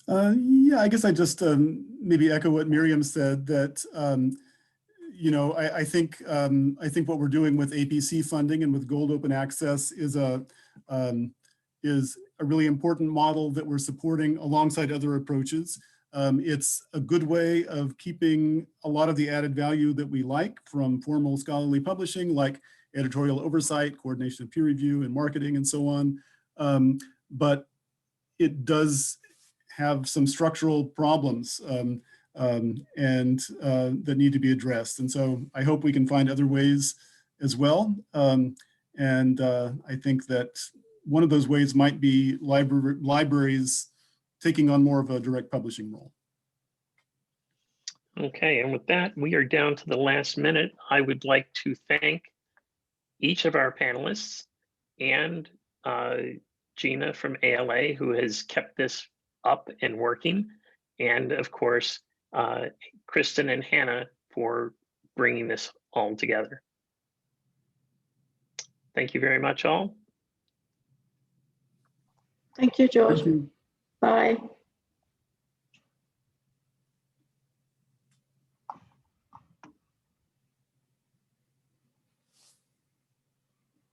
Yeah, I guess I just maybe echo what Miriam said, that I think what we're doing with APC funding and with Gold Open Access is a really important model that we're supporting alongside other approaches. It's a good way of keeping a lot of the added value that we like from formal scholarly publishing, like editorial oversight, coordination of peer review and marketing and so on. But it does have some structural problems that need to be addressed. And so I hope we can find other ways as well. I think that one of those ways might be libraries taking on more of a direct publishing role. Okay, and with that, we are down to the last minute. I would like to thank each of our panelists and Gina from ALA, who has kept this up and working, and of course, Kristen and Hannah for bringing this all together. Thank you very much, all. Thank you, George. Thank you. Bye.